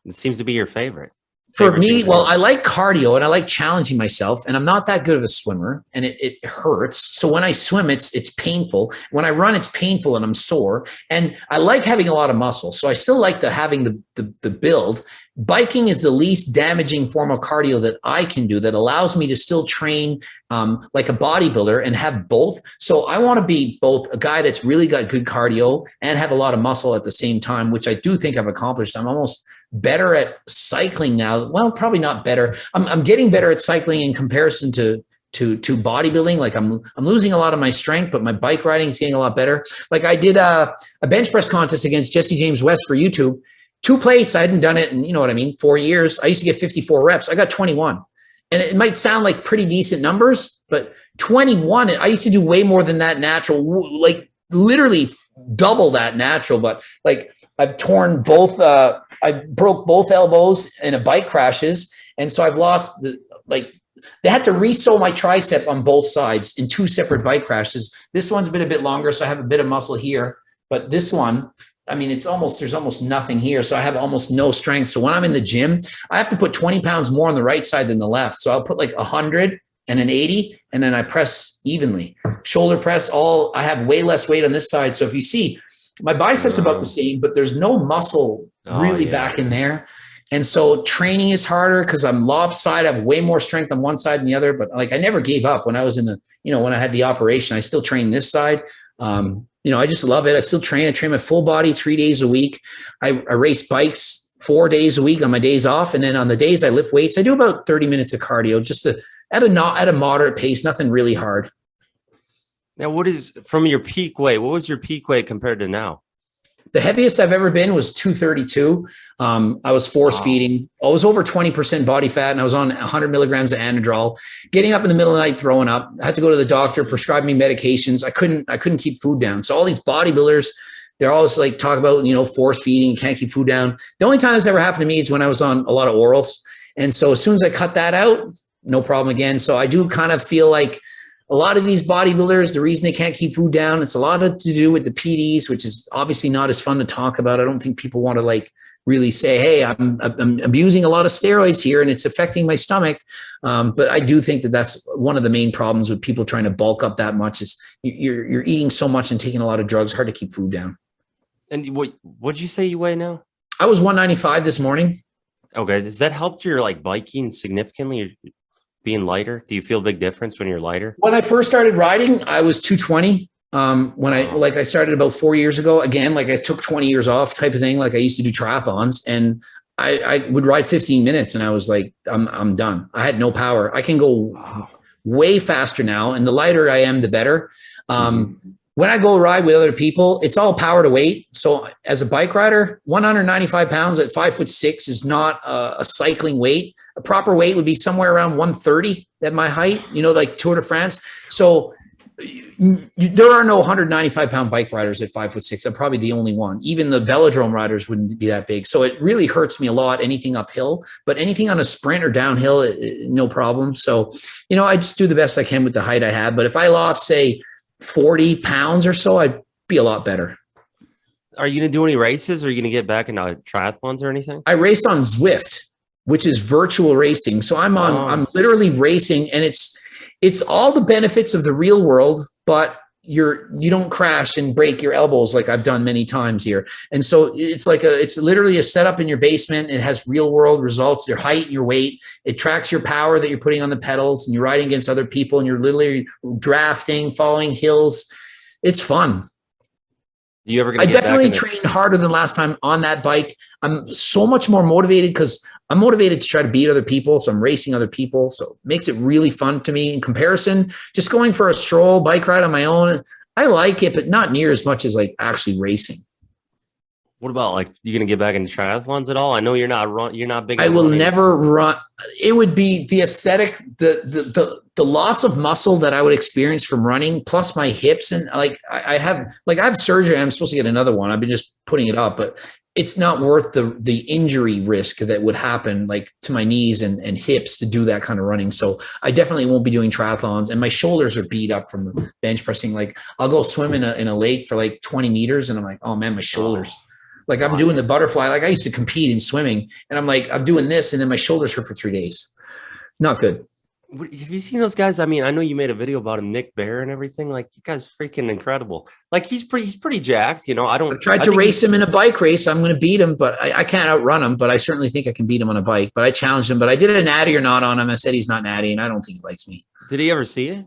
It seems to be your favorite? For me, well, I like cardio and I like challenging myself, and I'm not that good of a swimmer, and it hurts. So when I swim, it's painful. When I run, it's painful and I'm sore. And I like having a lot of muscle. So I still like having the build. Biking is the least damaging form of cardio that I can do that allows me to still train like a bodybuilder and have both. So I want to be both a guy that's really got good cardio and have a lot of muscle at the same time, which I do think I've accomplished. I'm almost better at cycling now. Well, probably not better. I'm getting better at cycling in comparison to bodybuilding. Like I'm losing a lot of my strength, but my bike riding is getting a lot better. Like I did a bench press contest against Jesse James West for YouTube. 2 plates. I hadn't done it in, 4 years. I used to get 54 reps. I got 21. And it might sound like pretty decent numbers, but 21, I used to do way more than that natural, like literally double that natural. But like I've torn both, I broke both elbows in a bike crashes. And so I've lost they had to re-sew my tricep on both sides in 2 separate bike crashes. This one's been a bit longer, so I have a bit of muscle here, but this one, I mean, there's almost nothing here. So I have almost no strength. So when I'm in the gym, I have to put 20 pounds more on the right side than the left. So I'll put like 100 and an 80, and then I press evenly. Shoulder press, I have way less weight on this side. So if you see, my biceps about the same, but there's no muscle really back in there. And so training is harder because I'm lopsided. I have way more strength on one side than the other. But like I never gave up when I was when I had the operation. I still trained this side. I just love it. I still train. I train my full body 3 days a week. I race bikes 4 days a week on my days off. And then on the days I lift weights, I do about 30 minutes of cardio just at a moderate pace, nothing really hard. Now, from your peak weight, what was your peak weight compared to now? The heaviest I've ever been was 232. I was force feeding. I was over 20% body fat, and I was on 100 milligrams of Anadrol. Getting up in the middle of the night, throwing up. I had to go to the doctor, prescribe me medications. I couldn't keep food down. So all these bodybuilders, they're always like talk about force feeding, can't keep food down. The only time this ever happened to me is when I was on a lot of orals, and so as soon as I cut that out, no problem again. So I do kind of feel like a lot of these bodybuilders, the reason they can't keep food down, it's a lot to do with the PDs, which is obviously not as fun to talk about. I don't think people want to like really say, hey, I'm abusing a lot of steroids here and it's affecting my stomach. But I do think that that's one of the main problems with people trying to bulk up that much is you're eating so much and taking a lot of drugs, hard to keep food down. And what'd you say you weigh now? I was 195 this morning. Okay. Has that helped your like biking significantly? Being lighter? Do you feel a big difference when you're lighter? When I first started riding, I was 220. When I started about 4 years ago, again, like I took 20 years off type of thing. Like I used to do triathlons and I would ride 15 minutes and I was like, I'm done. I had no power. I can go way faster now. And the lighter I am, the better. When I go ride with other people, it's all power to weight. So as a bike rider, 195 pounds at 5'6" is not a cycling weight. A proper weight would be somewhere around 130 at my height, like Tour de France. So there are no 195 pound bike riders at 5'6". I'm probably the only one. Even the velodrome riders wouldn't be that big. So it really hurts me a lot, anything uphill, but anything on a sprint or downhill, no problem. So, I just do the best I can with the height I have. But if I lost, say, 40 pounds or so, I'd be a lot better. Are you going to do any races? Or are you going to get back into triathlons or anything? I race on Zwift, which is virtual racing. So I'm literally racing, and it's all the benefits of the real world, but you don't crash and break your elbows like I've done many times here. And so it's literally a setup in your basement. It has real world results, your height, your weight. It tracks your power that you're putting on the pedals, and you're riding against other people, and you're literally drafting, following hills. It's fun. I definitely trained harder than last time on that bike. I'm so much more motivated because I'm motivated to try to beat other people. So I'm racing other people. So it makes it really fun to me in comparison. Just going for a stroll bike ride on my own, I like it, but not near as much as like actually racing. What about like, you going to get back into triathlons at all? I know you're not big. I will never run. It would be the aesthetic, the loss of muscle that I would experience from running, plus my hips. And like, I have surgery. I'm supposed to get another one. I've been just putting it up, but it's not worth the injury risk that would happen like to my knees and hips to do that kind of running. So I definitely won't be doing triathlons, and my shoulders are beat up from the bench pressing. Like I'll go swim in a lake for like 20 meters and I'm like, oh man, my shoulders. Like I'm doing the butterfly. Like I used to compete in swimming and I'm like, I'm doing this. And then my shoulders hurt for 3 days. Not good. Have you seen those guys? I mean, I know you made a video about him, Nick Bear and everything. Like, you guys freaking incredible. Like, he's pretty jacked. You know, I tried to race him in a bike race. I'm going to beat him, but I can't outrun him. But I certainly think I can beat him on a bike. But I challenged him. But I did a natty or not on him. I said he's not natty, and I don't think he likes me. Did he ever see it?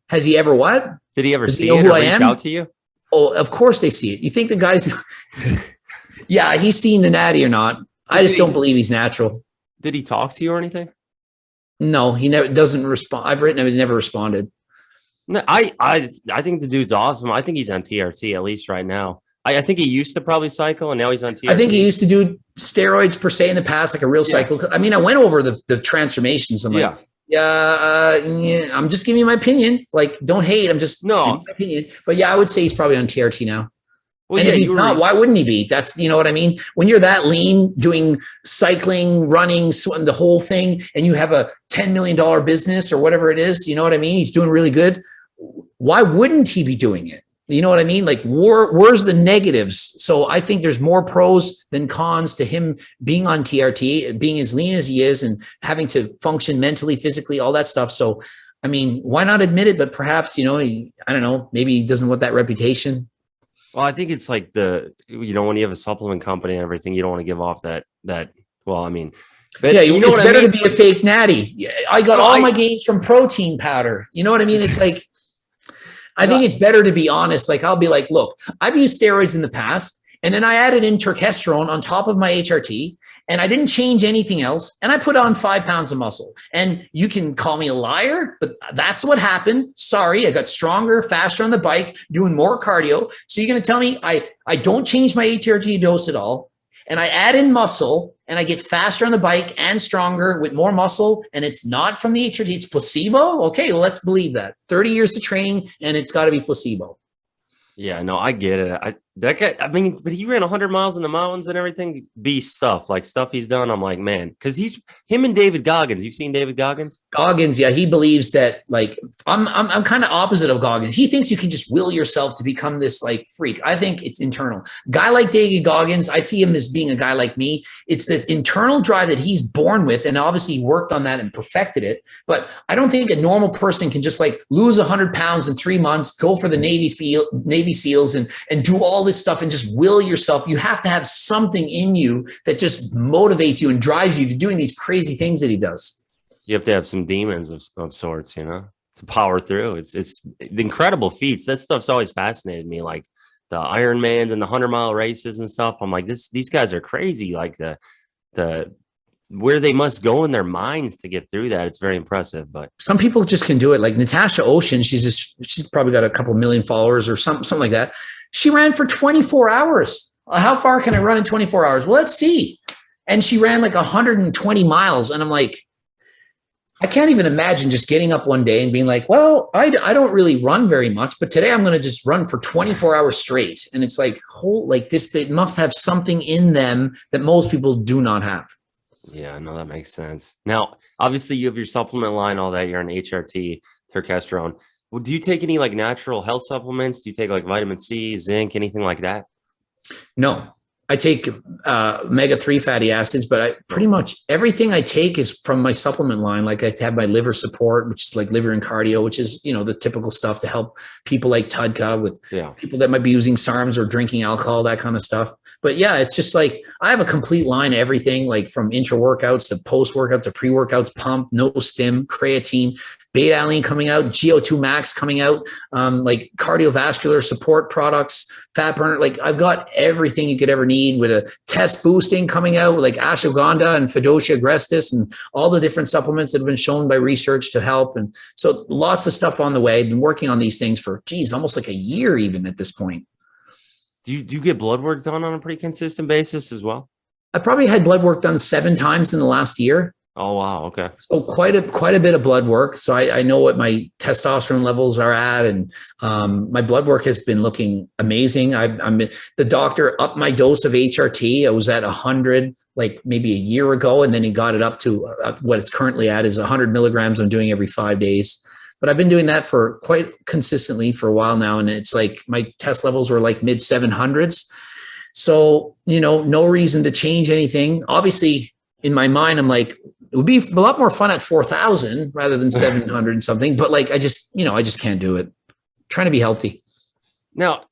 Has he ever what? Did he ever see it or reach out to you? Oh, of course they see it. You think the guy's? Yeah, he's seen the natty or not. I just don't believe he's natural. Did he talk to you or anything? No, he doesn't respond. I've written him, he never responded. No, I think the dude's awesome. I think he's on TRT at least right now. I think he used to probably cycle and now he's on TRT. I think he used to do steroids per se in the past, like a real cycle. I mean, I went over the transformations. I'm like, I'm just giving you my opinion. Like, don't hate. I'm just giving my opinion. But yeah, I would say he's probably on TRT now. Well, and if he's not, why wouldn't he be? That's, you know what I mean? When you're that lean, doing cycling, running, the whole thing, and you have a $10 million business or whatever it is, you know what I mean? He's doing really good. Why wouldn't he be doing it? You know what I mean? Like, where's the negatives? So I think there's more pros than cons to him being on TRT, being as lean as he is and having to function mentally, physically, all that stuff. So, I mean, why not admit it? But perhaps, you know, I don't know, maybe he doesn't want that reputation. Well, I think it's like when you have a supplement company and everything, you don't want to give off that, well, I mean, but yeah, you know, it's better to be a fake natty. I got all my gains from protein powder. You know what I mean? It's like, I think it's better to be honest. Like, I'll be like, look, I've used steroids in the past, and then I added in turkesterone on top of my HRT, and I didn't change anything else. And I put on 5 pounds of muscle. And you can call me a liar, but that's what happened. Sorry, I got stronger, faster on the bike, doing more cardio. So you're going to tell me I don't change my HRT dose at all, and I add in muscle, and I get faster on the bike and stronger with more muscle, and it's not from the HRT, it's placebo? Okay, well, let's believe that. 30 years of training, and it's got to be placebo. Yeah, no, I get it. That guy, I mean, but he ran 100 miles in the mountains and everything. Beast stuff, like stuff he's done. I'm like, man, because him and David Goggins. You've seen David Goggins? Goggins, yeah, he believes that. Like, I'm kind of opposite of Goggins. He thinks you can just will yourself to become this like freak. I think it's internal. Guy like David Goggins, I see him as being a guy like me. It's the internal drive that he's born with, and obviously he worked on that and perfected it. But I don't think a normal person can just like lose 100 pounds in 3 months, go for the Navy SEALs, and do all this stuff and just will yourself. You have to have something in you that just motivates you and drives you to doing these crazy things that he does. You have to have some demons of sorts, you know, to power through. It's incredible feats. That stuff's always fascinated me, like the Ironmans and the 100-mile races and stuff. I'm like, these guys are crazy. Like the where they must go in their minds to get through that. It's very impressive. But some people just can do it. Like Natasha Ocean, she's probably got a couple million followers or something like that. She ran for 24 hours. How far can I run in 24 hours? Well, let's see. And she ran like 120 miles. And I'm like, I can't even imagine just getting up one day and being like, well, I don't really run very much, but today I'm going to just run for 24 hours straight. And it's like, they must have something in them that most people do not have. Yeah, no, that makes sense. Now, obviously you have your supplement line, all that. You're on HRT, turkesterone. Well, do you take any like natural health supplements? Do you take like vitamin C, zinc, anything like that? No, I take omega-3 fatty acids, but pretty much everything I take is from my supplement line. Like I have my liver support, which is like liver and cardio, which is, you know, the typical stuff to help people like Tudka with people that might be using SARMs or drinking alcohol, that kind of stuff. But yeah, it's just like I have a complete line of everything, like from intra workouts to post workouts to pre workouts, pump, no stim, creatine, beta alanine coming out, GO2 max coming out, like cardiovascular support products, fat burner. Like I've got everything you could ever need with a test boosting coming out, like ashwagandha and Fidocia agrestis and all the different supplements that have been shown by research to help. And so lots of stuff on the way. I've been working on these things for, almost like a year even at this point. Do you get blood work done on a pretty consistent basis as well? I probably had blood work done 7 times in the last year. Oh, wow. Okay. So quite a bit of blood work. So I know what my testosterone levels are at, and my blood work has been looking amazing. The doctor upped my dose of HRT. I was at 100, like maybe a year ago, and then he got it up to what it's currently at is 100 milligrams. I'm doing every 5 days. But I've been doing that for quite consistently for a while now. And it's like my test levels were like mid 700s. So, no reason to change anything. Obviously, in my mind, I'm like, it would be a lot more fun at 4,000 rather than 700 and something. But like, I just can't do it. I'm trying to be healthy. Now,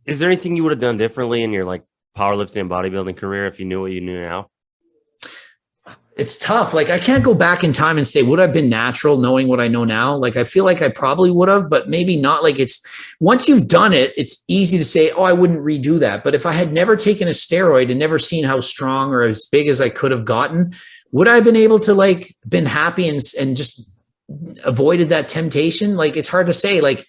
is there anything you would have done differently in your like powerlifting and bodybuilding career if you knew what you knew now? It's tough. Like I can't go back in time and say, would I have been natural knowing what I know now? Like, I feel like I probably would have, but maybe not. Like once you've done it, it's easy to say, oh, I wouldn't redo that. But if I had never taken a steroid and never seen how strong or as big as I could have gotten, would I have been able to like been happy and just avoided that temptation? Like, it's hard to say. Like,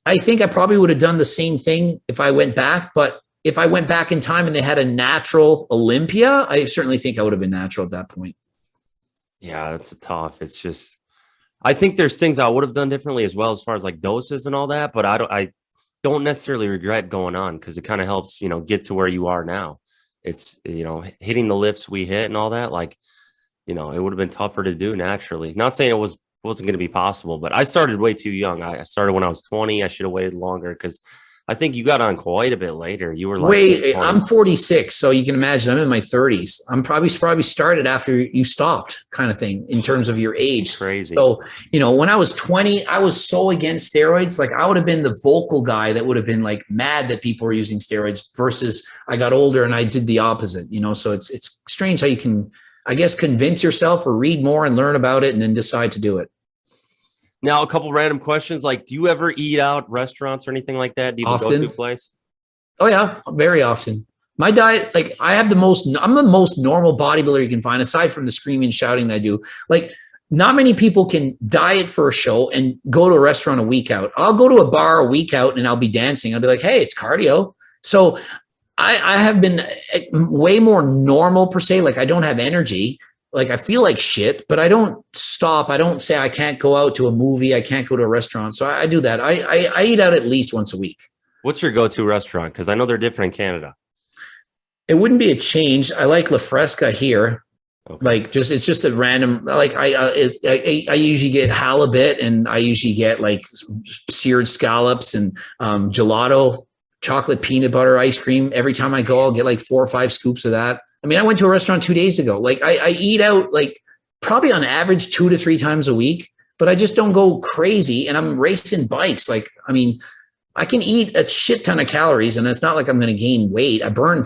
I think I probably would have done the same thing if I went back, but if I went back in time and they had a natural Olympia, I certainly think I would have been natural at that point. Yeah, that's tough. It's just, I think there's things I would have done differently as well as far as like doses and all that, but I don't necessarily regret going on because it kind of helps, get to where you are now. It's, hitting the lifts we hit and all that, like, it would have been tougher to do naturally. Not saying wasn't going to be possible, but I started way too young. I started when I was 20. I should have waited longer because I think you got on quite a bit later. You were like, wait, I'm 46, so you can imagine I'm in my 30s. I'm probably started after you stopped, kind of thing, in terms of your age. Crazy. So, when I was 20, I was so against steroids. Like I would have been the vocal guy that would have been like mad that people were using steroids versus I got older and I did the opposite, So it's strange how you can, I guess, convince yourself or read more and learn about it and then decide to do it. Now, a couple random questions. Like, do you ever eat out restaurants or anything like that? Do you go to a place? Oh yeah, very often. My diet, like I'm the most normal bodybuilder you can find aside from the screaming and shouting that I do. Like not many people can diet for a show and go to a restaurant a week out. I'll go to a bar a week out and I'll be dancing. I'll be like, hey, it's cardio. So I have been way more normal per se. Like I don't have energy. Like I feel like shit, but I don't stop. I don't say I can't go out to a movie. I can't go to a restaurant. So I do that. I eat out at least once a week. What's your go-to restaurant? Because I know they're different in Canada. It wouldn't be a change. I like La Fresca here. Okay. Like it's just a random, like I usually get halibut and I usually get like seared scallops and gelato, chocolate peanut butter ice cream. Every time I go, I'll get like 4 or 5 scoops of that. I mean, I went to a restaurant 2 days ago. Like I eat out like probably on average 2 to 3 times a week, but I just don't go crazy. And I'm racing bikes. Like, I mean, I can eat a shit ton of calories and it's not like I'm going to gain weight. I burn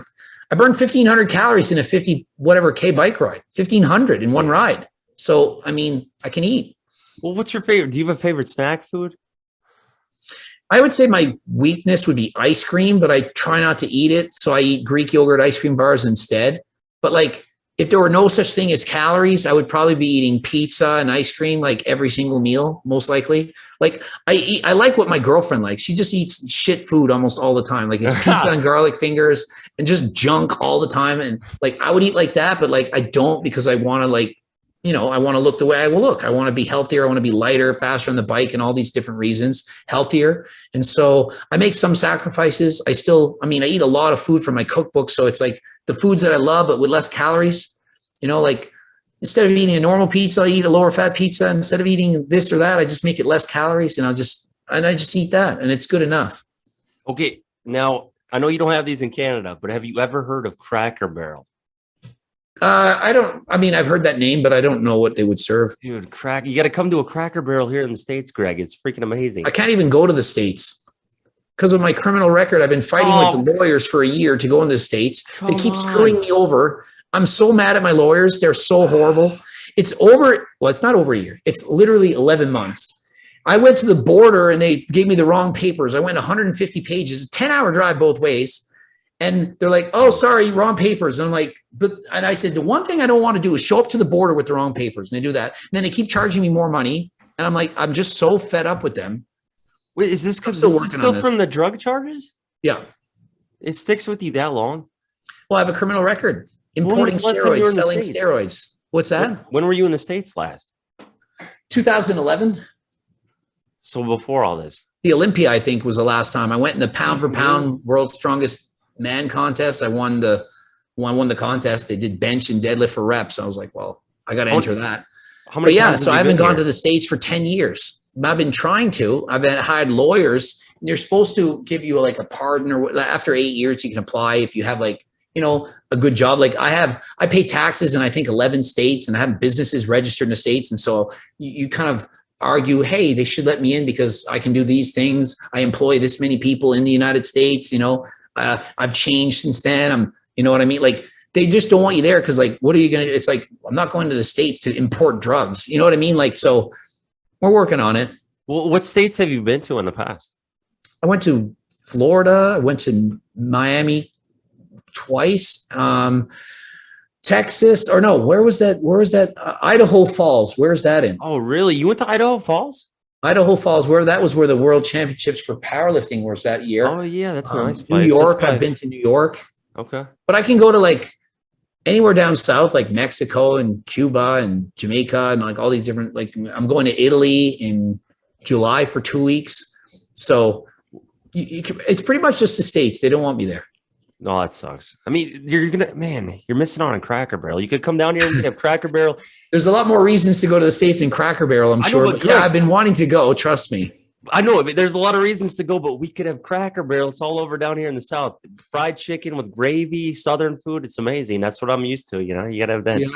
1,500 calories in a 50 whatever K bike ride, 1,500 in one ride. So, I mean, I can eat. Well, what's your favorite? Do you have a favorite snack food? I would say my weakness would be ice cream, but I try not to eat it. So I eat Greek yogurt ice cream bars instead. But like, if there were no such thing as calories, I would probably be eating pizza and ice cream like every single meal, most likely. Like I like what my girlfriend likes. She just eats shit food almost all the time. Like it's pizza and garlic fingers and just junk all the time. And like, I would eat like that, but like, I don't because I want to like, I want to look the way I will look. I want to be healthier. I want to be lighter, faster on the bike and all these different reasons, healthier. And so I make some sacrifices. I eat a lot of food from my cookbook. So it's like the foods that I love, but with less calories, like instead of eating a normal pizza, I eat a lower fat pizza. Instead of eating this or that, I just make it less calories and I just eat that. And it's good enough. Okay. Now I know you don't have these in Canada, but have you ever heard of Cracker Barrel? I've heard that name, but I don't know what they would serve. Dude, you got to come to a Cracker Barrel here in the States, Greg. It's freaking amazing. I can't even go to the States because of my criminal record. I've been fighting with the lawyers for a year to go in the States. They keep screwing me over. I'm so mad at my lawyers. They're so horrible. It's over. Well, it's not over a year. It's literally 11 months. I went to the border and they gave me the wrong papers. I went 150 pages, a 10-hour drive both ways. And they're like, oh, sorry, wrong papers. And I'm like, and I said, the one thing I don't want to do is show up to the border with the wrong papers. And they do that. And then they keep charging me more money. And I'm like, I'm just so fed up with them. Wait, is this still from the drug charges? Yeah. It sticks with you that long? Well, I have a criminal record. Importing steroids, selling steroids. What's that? When were you in the States last? 2011. So before all this? The Olympia, I think, was the last time. I went in the pound for pound world's strongest man contest. I won the contest. They did bench and deadlift for reps. I was like, well, I got to enter that. How many so I haven't gone to the States for 10 years. I've been trying to. I've hired lawyers, and they're supposed to give you like a pardon, or after 8 years you can apply if you have like, you know, a good job. Like I pay taxes in I think 11 states, and I have businesses registered in the states, and so you kind of argue, hey, they should let me in because I can do these things. I employ this many people in the United States. You know, I've changed since then. You know what I mean? Like, they just don't want you there because, like, what are you going to do? It's like, I'm not going to the States to import drugs. You know what I mean? Like, so we're working on it. Well, what states have you been to in the past? I went to Florida. I went to Miami twice. Texas, or no, where was that? Idaho Falls. Where's that in? Oh, really? You went to Idaho Falls? Idaho Falls, where the World Championships for powerlifting was that year. Oh, yeah. That's a nice place. New York. I've been to New York. Okay. But I can go to like anywhere down south, like Mexico and Cuba and Jamaica and like all these different, like I'm going to Italy in July for 2 weeks. So it's pretty much just the States. They don't want me there. No, that sucks. I mean, you're missing out on Cracker Barrel. You could come down here and have Cracker Barrel. There's a lot more reasons to go to the States than Cracker Barrel, I'm sure. But yeah, I've been wanting to go. Trust me. I know. I mean, there's a lot of reasons to go, but we could have Cracker Barrel. It's all over down here in the South. Fried chicken with gravy, Southern food. It's amazing. That's what I'm used to. You know, you got to have that. Yeah.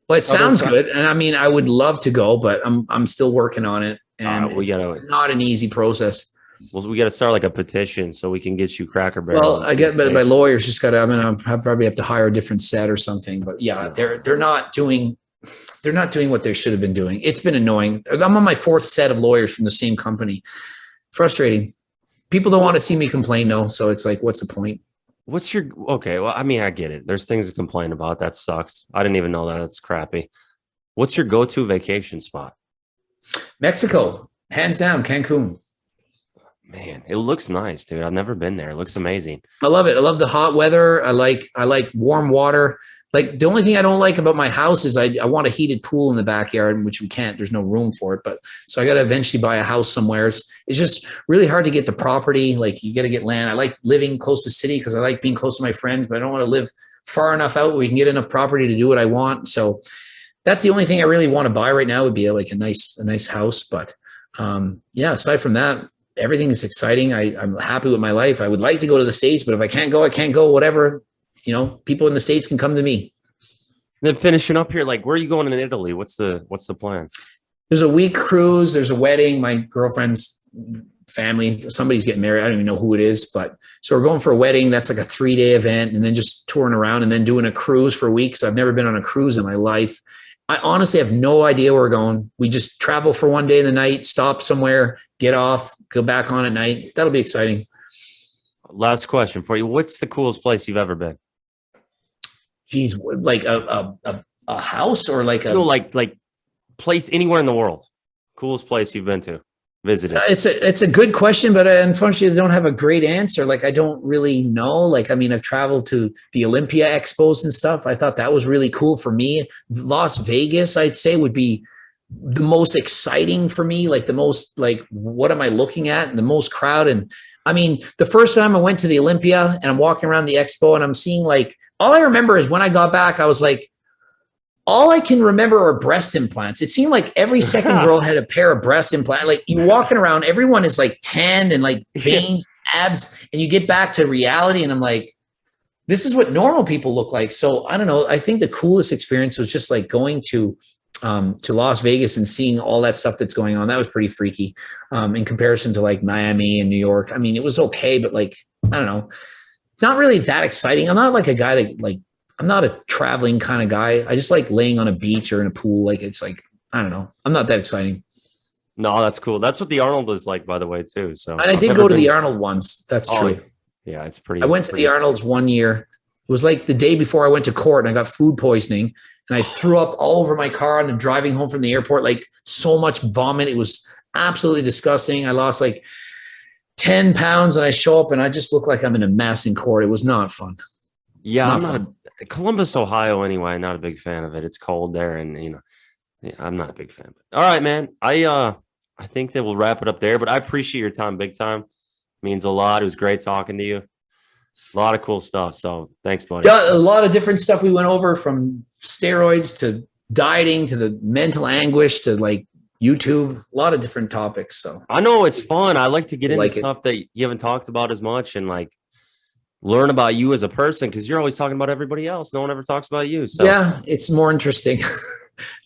Well, it sounds good. And I mean, I would love to go, but I'm still working on it. And it's not an easy process. Well, we got to start like a petition so we can get you Cracker Barrel. Well, I guess my lawyers just got to, I'll probably have to hire a different set or something, but yeah, they're not doing what they should have been doing. It's been annoying. I'm on my 4th set of lawyers from the same company. Frustrating. People don't want to see me complain though. So it's like, what's the point? Okay. Well, I mean, I get it. There's things to complain about. That sucks. I didn't even know that. That's crappy. What's your go-to vacation spot? Mexico, hands down, Cancun. Man, it looks nice, dude. I've never been there. It looks amazing. I love it. I love the hot weather. I like warm water. Like the only thing I don't like about my house is I want a heated pool in the backyard, which we can't. There's no room for it. But so I got to eventually buy a house somewhere. It's just really hard to get the property. Like you got to get land. I like living close to the city because I like being close to my friends, but I don't want to live far enough out where we can get enough property to do what I want. So that's the only thing I really want to buy right now would be like a nice house. But yeah, aside from that, everything is exciting. I'm happy with my life. I would like to go to the States, but if I can't go, I can't go. Whatever, you know, people in the States can come to me. Then finishing up here, like, where are you going in Italy? What's the plan? There's a week cruise. There's a wedding. My girlfriend's family, somebody's getting married. I don't even know who it is, but so we're going for a wedding. That's like a 3-day event, and then just touring around and then doing a cruise for a week. So I've never been on a cruise in my life. I honestly have no idea where we're going. We just travel for one day in the night, stop somewhere, get off, go back on at night. That'll be exciting. Last question for you. What's the coolest place you've ever been? Geez, like a house or like like place anywhere in the world. Coolest place you've been to, visited. It's a good question, but unfortunately I don't have a great answer. Like I don't really know. Like, I mean, I've traveled to the Olympia expos and stuff. I thought that was really cool for me. Las Vegas, I'd say, would be the most exciting for me. Like the most, like, what am I looking at? And the most crowd. And I mean, the first time I went to the Olympia and I'm walking around the expo and I'm seeing, like, all I remember is when I got back, I was like, all I can remember are breast implants. It seemed like every second girl had a pair of breast implants. Like you're walking around, everyone is like tanned and like veins, abs, and you get back to reality. And I'm like, this is what normal people look like. So I don't know. I think the coolest experience was just like going to Las Vegas and seeing all that stuff that's going on. That was pretty freaky in comparison to like Miami and New York. I mean, it was okay, but like, I don't know, not really that exciting. I'm not like a guy that like, I'm not a traveling kind of guy. I just like laying on a beach or in a pool. Like, it's like, I don't know. I'm not that exciting. No, that's cool. That's what the Arnold is like, by the way, too. So, and I did go to the Arnold once. That's true. Yeah, it's pretty. I went to the Arnold's one year. It was like the day before I went to court and I got food poisoning and I threw up all over my car and driving home from the airport, like so much vomit. It was absolutely disgusting. I lost like 10 pounds and I show up and I just look like I'm in a mess in court. It was not fun. Yeah, I'm not Columbus, Ohio. Anyway, not a big fan of it. It's cold there, and I'm not a big fan. All right, man. I think that we'll wrap it up there. But I appreciate your time, big time. It means a lot. It was great talking to you. A lot of cool stuff. So thanks, buddy. Yeah, a lot of different stuff we went over, from steroids to dieting to the mental anguish to like YouTube, a lot of different topics. So I know it's fun. I like to get into like stuff that you haven't talked about as much and like learn about you as a person because you're always talking about everybody else. No one ever talks about you. So yeah, it's more interesting.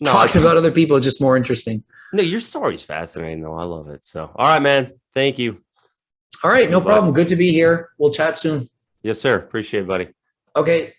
No, Talking about other people is just more interesting. No, your story's fascinating though. I love it. So all right, man. Thank you. All right, no problem. Good to be here. We'll chat soon. Yes, sir. Appreciate it, buddy. Okay.